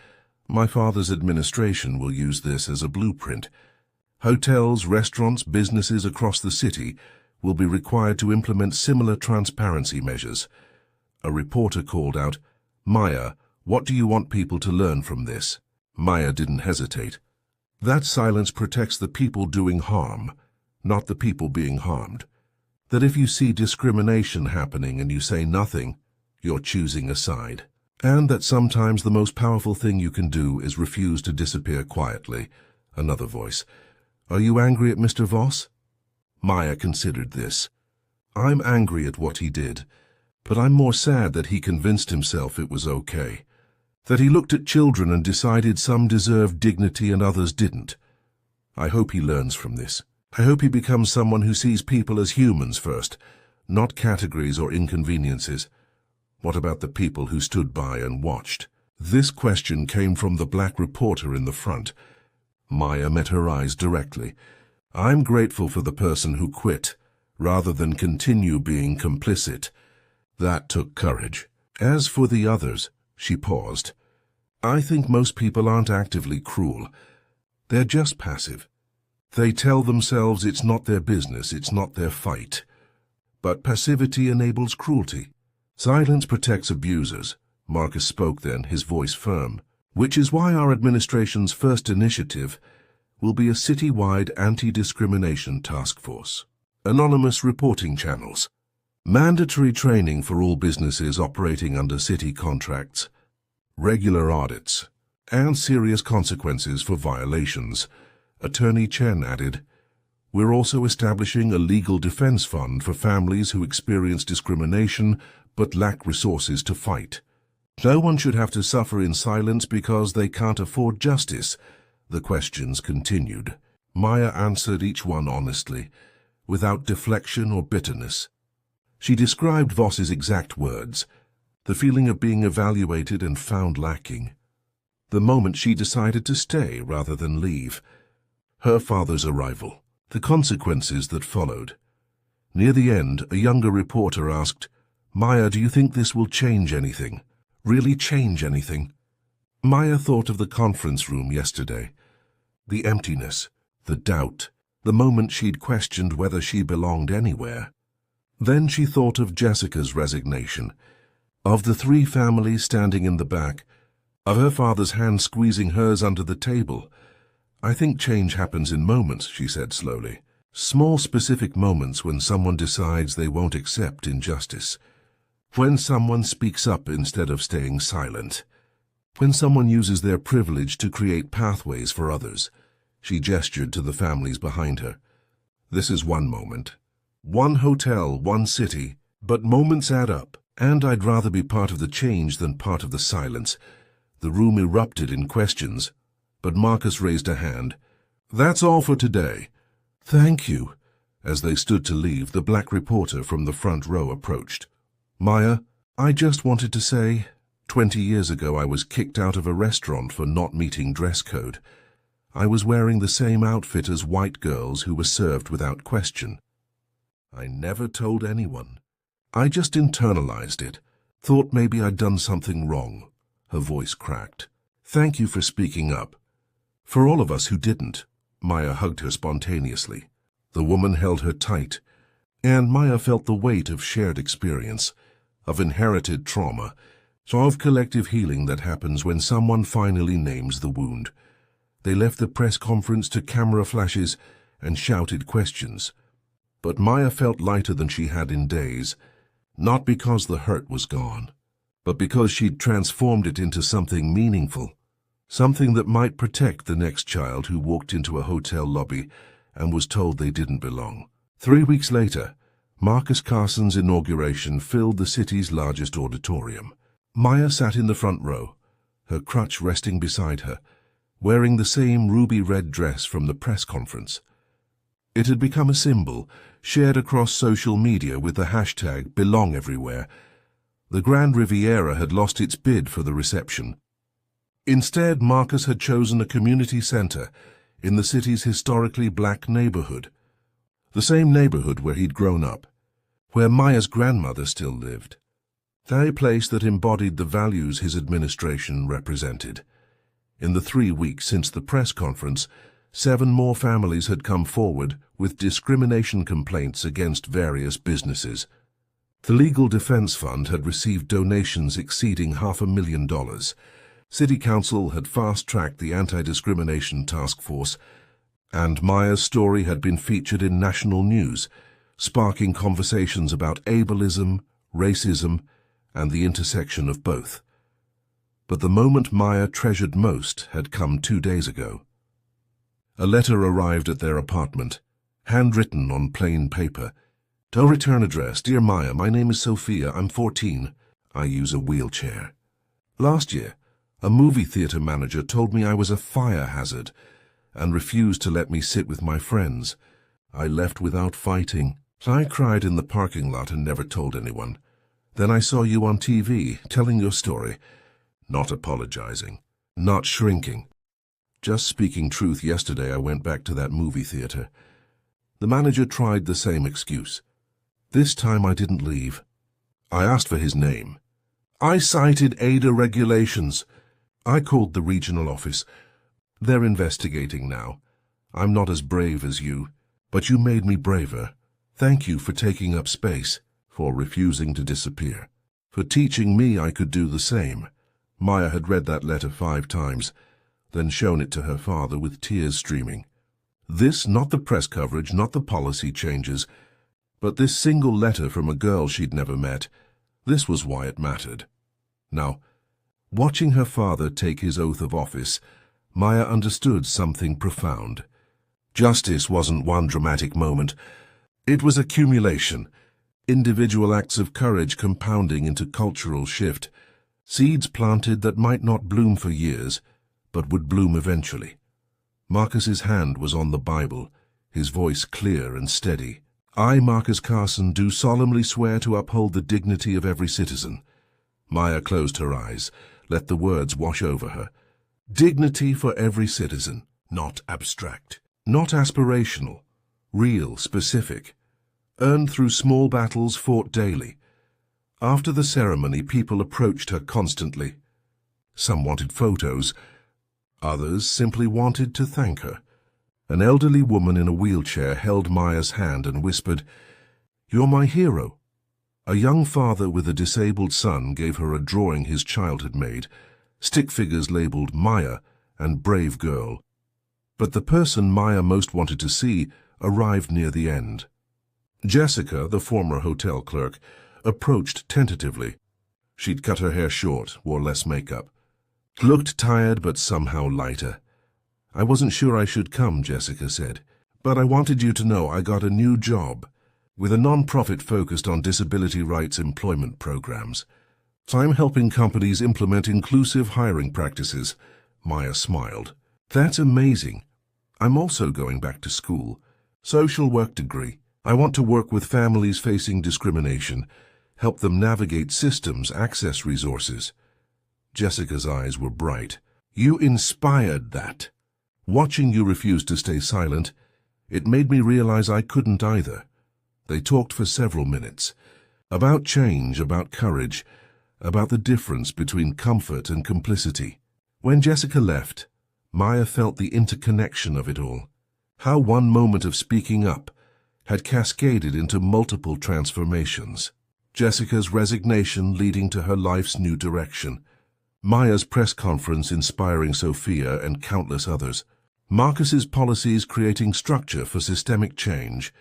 my father's administration will use this as a blueprint. Hotels, restaurants, businesses across the city will be required to implement similar transparency measures. A reporter called out, "Maya, what do you want people to learn from this?" Maya didn't hesitate. That silence protects the people doing harm, not the people being harmed. That if you see discrimination happening and you say nothing, you're choosing a side. And that sometimes the most powerful thing you can do is refuse to disappear quietly. Another voice. "Are you angry at Mr. Voss?" Maya considered this. "I'm angry at what he did, but I'm more sad that he convinced himself it was okay. That he looked at children and decided some deserved dignity and others didn't. I hope he learns from this. I hope he becomes someone who sees people as humans first, not categories or inconveniences. What about the people who stood by and watched?" This question came from the black reporter in the front. Maya met her eyes directly. "I'm grateful for the person who quit, rather than continue being complicit." That took courage. As for the others, she paused. "I think most people aren't actively cruel. They're just passive. They tell themselves it's not their business, it's not their fight. But passivity enables cruelty. Silence protects abusers." Marcus spoke then, his voice firm. "Which is why our administration's first initiative will be a city-wide anti-discrimination task force. Anonymous reporting channels. Mandatory training for all businesses operating under city contracts. Regular audits. And serious consequences for violations." Attorney Chen added, "We're also establishing a legal defense fund for families who experience discrimination but lack resources to fight. No one should have to suffer in silence because they can't afford justice." The questions continued. Maya answered each one honestly, without deflection or bitterness. She described Voss's exact words, the feeling of being evaluated and found lacking. The moment she decided to stay rather than leave. Her father's arrival. The consequences that followed. Near the end, a younger reporter asked, "Maya, do you think this will change anything? Really change anything?" Maya thought of the conference room yesterday. The emptiness, the doubt, the moment she'd questioned whether she belonged anywhere. Then she thought of Jessica's resignation, of the 3 families standing in the back, of her father's hand squeezing hers under the table. "I think change happens in moments," she said slowly. "Small specific moments when someone decides they won't accept injustice. When someone speaks up instead of staying silent. When someone uses their privilege to create pathways for others." She gestured to the families behind her. "This is one moment. One hotel, one city. But moments add up, and I'd rather be part of the change than part of the silence." The room erupted in questions, but Marcus raised a hand. That's all for today. Thank you. As they stood to leave, the black reporter from the front row approached. Maya, I just wanted to say, 20 years ago I was kicked out of a restaurant for not meeting dress code. I was wearing the same outfit as white girls who were served without question. I never told anyone. I just internalized it. Thought maybe I'd done something wrong. Her voice cracked. Thank you for speaking up. For all of us who didn't. Maya hugged her spontaneously. The woman held her tight, and Maya felt the weight of shared experience, of inherited trauma, of collective healing that happens when someone finally names the wound. They left the press conference to camera flashes and shouted questions. But Maya felt lighter than she had in days, not because the hurt was gone, but because she'd transformed it into something meaningful, something that might protect the next child who walked into a hotel lobby and was told they didn't belong. 3 weeks later, Marcus Carson's inauguration filled the city's largest auditorium. Maya sat in the front row, her crutch resting beside her, wearing the same ruby-red dress from the press conference. It had become a symbol, shared across social media with the hashtag #BelongEverywhere. The Grand Riviera had lost its bid for the reception. Instead, Marcus had chosen a community center in the city's historically black neighborhood, the same neighborhood where he'd grown up, where Maya's grandmother still lived, a place that embodied the values his administration represented. In the 3 weeks since the press conference, 7 more families had come forward with discrimination complaints against various businesses. The Legal Defense Fund had received donations exceeding $500,000. City Council had fast-tracked the Anti-Discrimination Task Force, and Maya's story had been featured in national news, sparking conversations about ableism, racism, and the intersection of both. But the moment Maya treasured most had come 2 days ago. A letter arrived at their apartment, handwritten on plain paper. "To return address, Dear Maya, my name is Sophia, I'm 14. I use a wheelchair. Last year, a movie theater manager told me I was a fire hazard and refused to let me sit with my friends. I left without fighting. I cried in the parking lot and never told anyone. Then I saw you on TV, telling your story, not apologizing, not shrinking. Just speaking truth. Yesterday I went back to that movie theater. The manager tried the same excuse. This time I didn't leave. I asked for his name. I cited ADA regulations. I called the regional office. They're investigating now. I'm not as brave as you, but you made me braver. Thank you for taking up space, for refusing to disappear, for teaching me I could do the same." Maya had read that letter 5 times, then shown it to her father with tears streaming. This, not the press coverage, not the policy changes, but this single letter from a girl she'd never met, this was why it mattered. Now, watching her father take his oath of office, Maya understood something profound. Justice wasn't one dramatic moment. It was accumulation, individual acts of courage compounding into cultural shift, seeds planted that might not bloom for years, but would bloom eventually. Marcus's hand was on the Bible, his voice clear and steady. "I, Marcus Carson, do solemnly swear to uphold the dignity of every citizen." Maya closed her eyes, let the words wash over her. Dignity for every citizen, not abstract, not aspirational, real, specific, earned through small battles fought daily. After the ceremony, people approached her constantly. Some wanted photos. Others simply wanted to thank her. An elderly woman in a wheelchair held Maya's hand and whispered, "You're my hero." A young father with a disabled son gave her a drawing his child had made, stick figures labeled Maya and Brave Girl. But the person Maya most wanted to see arrived near the end. Jessica, the former hotel clerk, approached tentatively. She'd cut her hair short, wore less makeup. Looked tired but somehow lighter. "I wasn't sure I should come," Jessica said, "but I wanted you to know I got a new job with a non-profit focused on disability rights employment programs. So I'm helping companies implement inclusive hiring practices." Maya smiled. "That's amazing. I'm also going back to school. Social work degree. I want to work with families facing discrimination, help them navigate systems, access resources. Jessica's eyes were bright. You inspired that. Watching you refuse to stay silent, it made me realize I couldn't either. They talked for several minutes. About change, about courage, about the difference between comfort and complicity. When Jessica left, Maya felt the interconnection of it all. How one moment of speaking up had cascaded into multiple transformations. Jessica's resignation leading to her life's new direction. Maya's press conference inspiring Sophia and countless others. Marcus's policies creating structure for systemic change.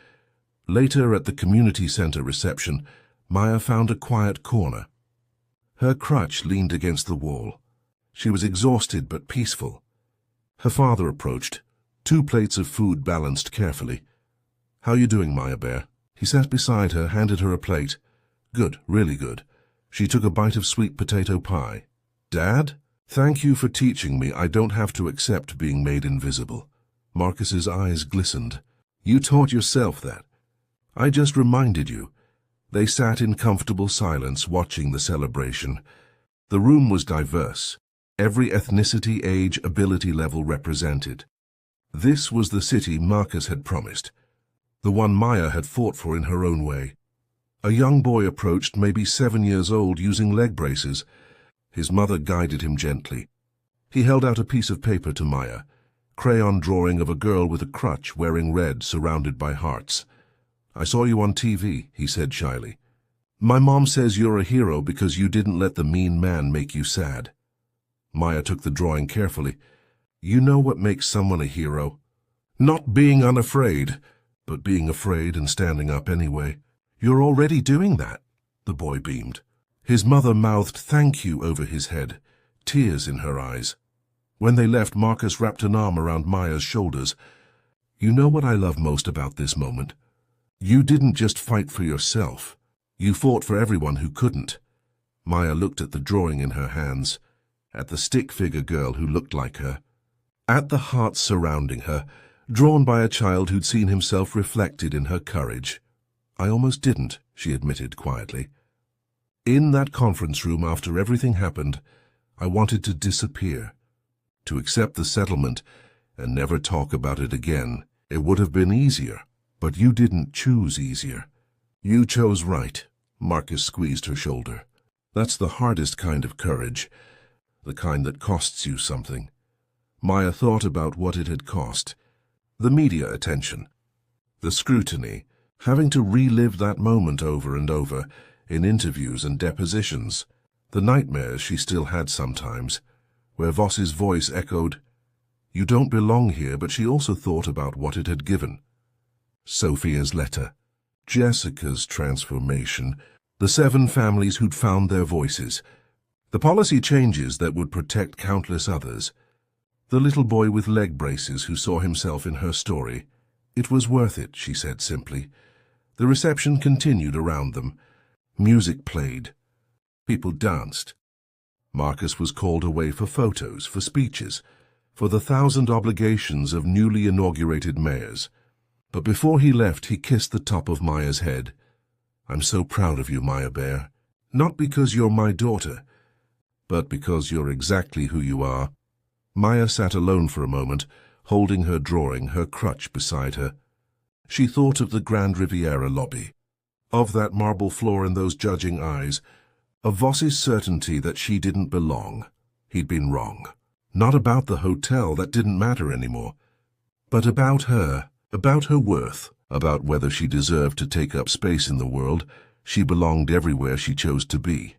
Later at the community center reception, Maya found a quiet corner. Her crutch leaned against the wall. She was exhausted but peaceful. Her father approached, 2 plates of food balanced carefully. "How you doing, Maya Bear?" He sat beside her, handed her a plate. "Good, really good." She took a bite of sweet potato pie. "Dad? Thank you for teaching me I don't have to accept being made invisible." Marcus's eyes glistened. "You taught yourself that. I just reminded you." They sat in comfortable silence, watching the celebration. The room was diverse. Every ethnicity, age, ability level represented. This was the city Marcus had promised. The one Maya had fought for in her own way. A young boy approached, maybe 7 years old, using leg braces. His mother guided him gently. He held out a piece of paper to Maya, crayon drawing of a girl with a crutch wearing red surrounded by hearts. "I saw you on TV," he said shyly. "My mom says you're a hero because you didn't let the mean man make you sad." Maya took the drawing carefully. "You know what makes someone a hero? Not being unafraid, but being afraid and standing up anyway. You're already doing that." The boy beamed. His mother mouthed thank you over his head, tears in her eyes. When they left, Marcus wrapped an arm around Maya's shoulders. "You know what I love most about this moment? You didn't just fight for yourself. You fought for everyone who couldn't." Maya looked at the drawing in her hands, at the stick figure girl who looked like her, at the hearts surrounding her, drawn by a child who'd seen himself reflected in her courage. "I almost didn't," she admitted quietly. "In that conference room after everything happened, I wanted to disappear, to accept the settlement and never talk about it again. It would have been easier, but you didn't choose easier. You chose right." Marcus squeezed her shoulder. "That's the hardest kind of courage, the kind that costs you something." Maya thought about what it had cost. The media attention, the scrutiny, having to relive that moment over and over in interviews and depositions, the nightmares she still had sometimes, where Voss's voice echoed, "You don't belong here," but she also thought about what it had given. Sophia's letter, Jessica's transformation, the 7 families who'd found their voices, the policy changes that would protect countless others, the little boy with leg braces who saw himself in her story. It was worth it, she said simply. The reception continued around them. Music played. People danced. Marcus was called away for photos, for speeches, for the 1,000 obligations of newly inaugurated mayors. But before he left, he kissed the top of Maya's head. "I'm so proud of you, Maya Bear. Not because you're my daughter, but because you're exactly who you are." Maya sat alone for a moment, holding her drawing, her crutch beside her. She thought of the Grand Riviera lobby, of that marble floor and those judging eyes, of Voss's certainty that she didn't belong. He'd been wrong. Not about the hotel, that didn't matter anymore, but about her worth, about whether she deserved to take up space in the world. She belonged everywhere she chose to be.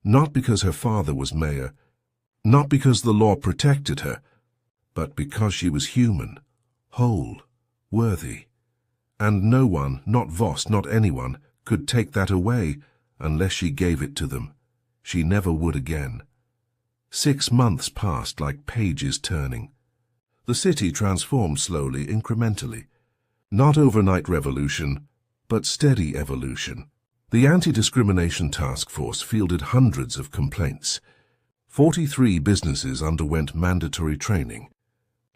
Not because her father was mayor, not because the law protected her, but because she was human, whole, worthy. And no one, not Voss, not anyone, could take that away unless she gave it to them. She never would again. 6 months passed like pages turning. The city transformed slowly, incrementally. Not overnight revolution, but steady evolution. The Anti-Discrimination Task Force fielded hundreds of complaints. 43 businesses underwent mandatory training.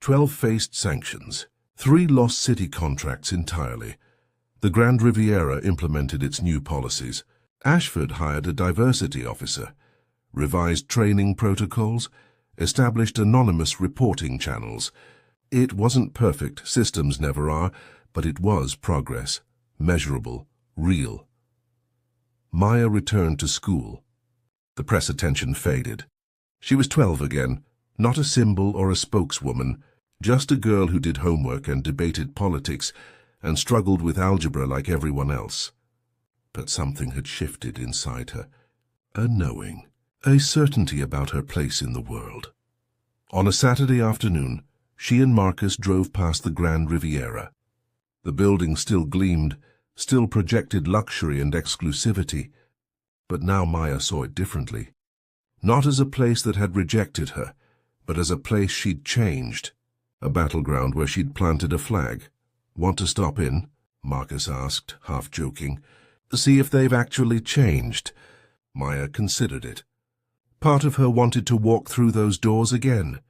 12 faced sanctions. 3 lost city contracts entirely. The Grand Riviera implemented its new policies. Ashford hired a diversity officer, revised training protocols, established anonymous reporting channels. It wasn't perfect, systems never are, but it was progress, measurable, real. Maya returned to school. The press attention faded. She was 12 again, not a symbol or a spokeswoman, just a girl who did homework and debated politics and struggled with algebra like everyone else. But something had shifted inside her. A knowing, a certainty about her place in the world. On a Saturday afternoon, she and Marcus drove past the Grand Riviera. The building still gleamed, still projected luxury and exclusivity, but now Maya saw it differently. Not as a place that had rejected her, but as a place she'd changed. A battleground where she'd planted a flag. "Want to stop in?" Marcus asked, half joking. "See if they've actually changed." Maya considered it. Part of her wanted to walk through those doors again,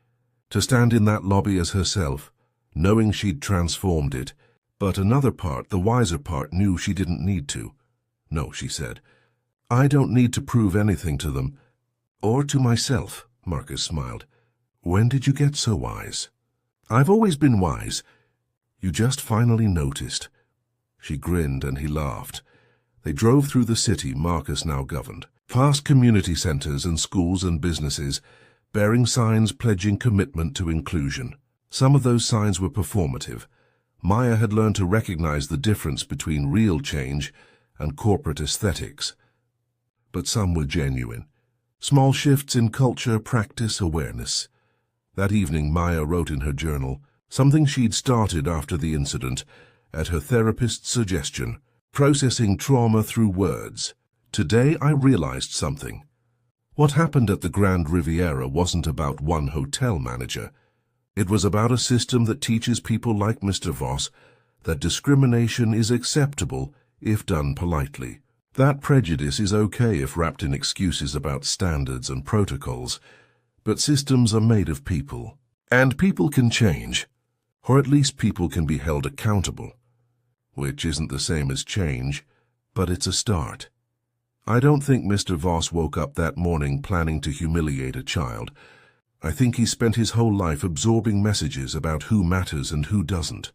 to stand in that lobby as herself, knowing she'd transformed it. But another part, the wiser part, knew she didn't need to. "No," she said. "I don't need to prove anything to them. Or to myself," Marcus smiled. "When did you get so wise?" "I've always been wise. You just finally noticed." She grinned and he laughed. They drove through the city Marcus now governed, past community centers and schools and businesses, bearing signs pledging commitment to inclusion. Some of those signs were performative. Maya had learned to recognize the difference between real change and corporate aesthetics. But some were genuine. Small shifts in culture, practice, awareness. That evening, Maya wrote in her journal, something she'd started after the incident, at her therapist's suggestion, processing trauma through words. "Today I realized something. What happened at the Grand Riviera wasn't about one hotel manager. It was about a system that teaches people like Mr. Voss that discrimination is acceptable if done politely. That prejudice is okay if wrapped in excuses about standards and protocols, but systems are made of people. And people can change, or at least people can be held accountable, which isn't the same as change, but it's a start. I don't think Mr. Voss woke up that morning planning to humiliate a child. I think he spent his whole life absorbing messages about who matters and who doesn't,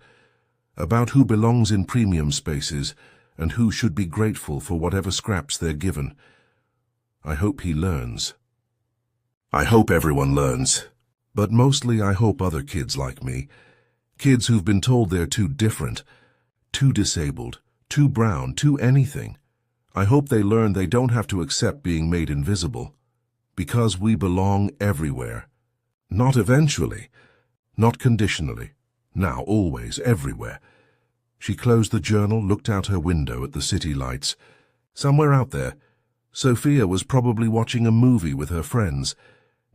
about who belongs in premium spaces and who should be grateful for whatever scraps they're given. I hope he learns. I hope everyone learns. But mostly I hope other kids like me, kids who've been told they're too different, too disabled, too brown, too anything. I hope they learn they don't have to accept being made invisible, because we belong everywhere. Not eventually, not conditionally, now, always, everywhere. She closed the journal, looked out her window at the city lights. Somewhere out there, Sophia was probably watching a movie with her friends,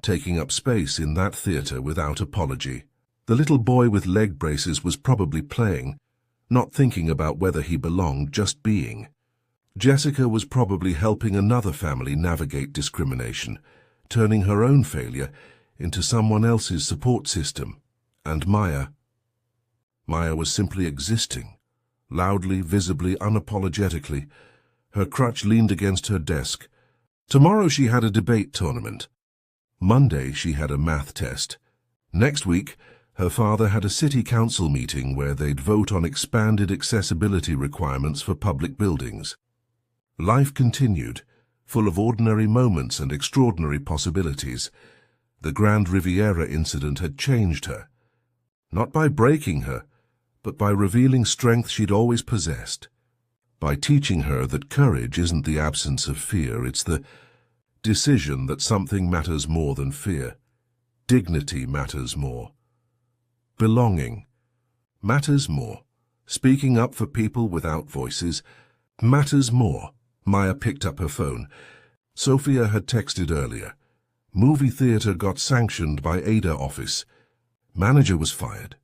taking up space in that theater without apology. The little boy with leg braces was probably playing, not thinking about whether he belonged, just being. Jessica was probably helping another family navigate discrimination, turning her own failure into someone else's support system. And Maya was simply existing, loudly, visibly, unapologetically. Her crutch leaned against her desk. Tomorrow she had a debate tournament. Monday she had a math test. Next week, her father had a city council meeting where they'd vote on expanded accessibility requirements for public buildings. Life continued, full of ordinary moments and extraordinary possibilities. The Grand Riviera incident had changed her, not by breaking her, but by revealing strength she'd always possessed, by teaching her that courage isn't the absence of fear, it's the decision that something matters more than fear. Dignity matters more. Belonging matters more. Speaking up for people without voices matters more. Maya picked up her phone. Sophia had texted earlier. Movie theater got sanctioned by Ada office. Manager was fired.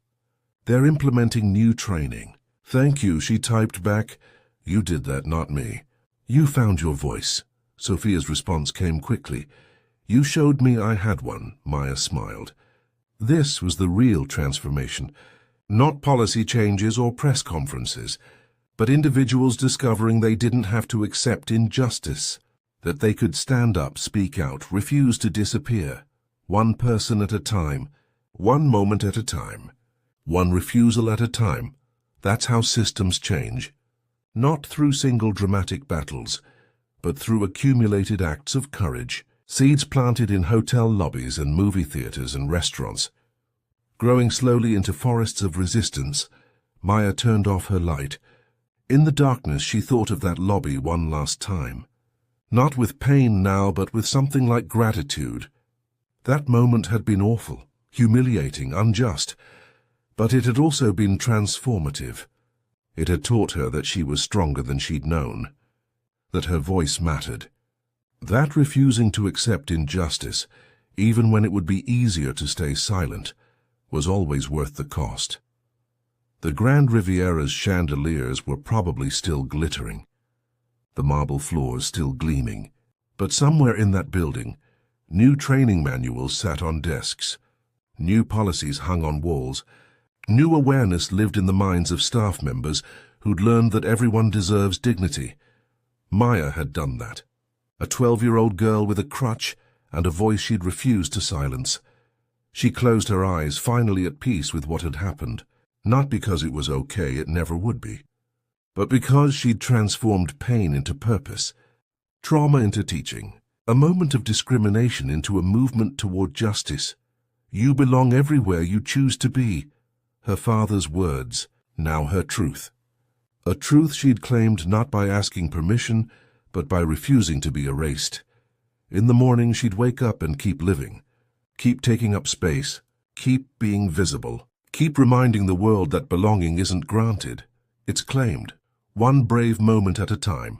They're implementing new training. Thank you, she typed back. You did that, not me. You found your voice. Sophia's response came quickly. You showed me I had one, Maya smiled. This was the real transformation. Not policy changes or press conferences, but individuals discovering they didn't have to accept injustice, that they could stand up, speak out, refuse to disappear, one person at a time, one moment at a time, one refusal at a time. That's how systems change. Not through single dramatic battles, but through accumulated acts of courage, seeds planted in hotel lobbies and movie theaters and restaurants. Growing slowly into forests of resistance, Maya turned off her light. In the darkness, she thought of that lobby one last time. Not with pain now, but with something like gratitude. That moment had been awful, humiliating, unjust, but it had also been transformative. It had taught her that she was stronger than she'd known, that her voice mattered, that refusing to accept injustice, even when it would be easier to stay silent, was always worth the cost. The Grand Riviera's chandeliers were probably still glittering, the marble floors still gleaming, but somewhere in that building, new training manuals sat on desks, new policies hung on walls, new awareness lived in the minds of staff members who'd learned that everyone deserves dignity. Maya had done that. A 12-year-old girl with a crutch and a voice she'd refused to silence. She closed her eyes, finally at peace with what had happened, not because it was okay, it never would be, but because she'd transformed pain into purpose, trauma into teaching, a moment of discrimination into a movement toward justice. You belong everywhere you choose to be. Her father's words, now her truth. A truth she'd claimed not by asking permission, but by refusing to be erased. In the morning, she'd wake up and keep living, keep taking up space, keep being visible, keep reminding the world that belonging isn't granted, it's claimed, one brave moment at a time.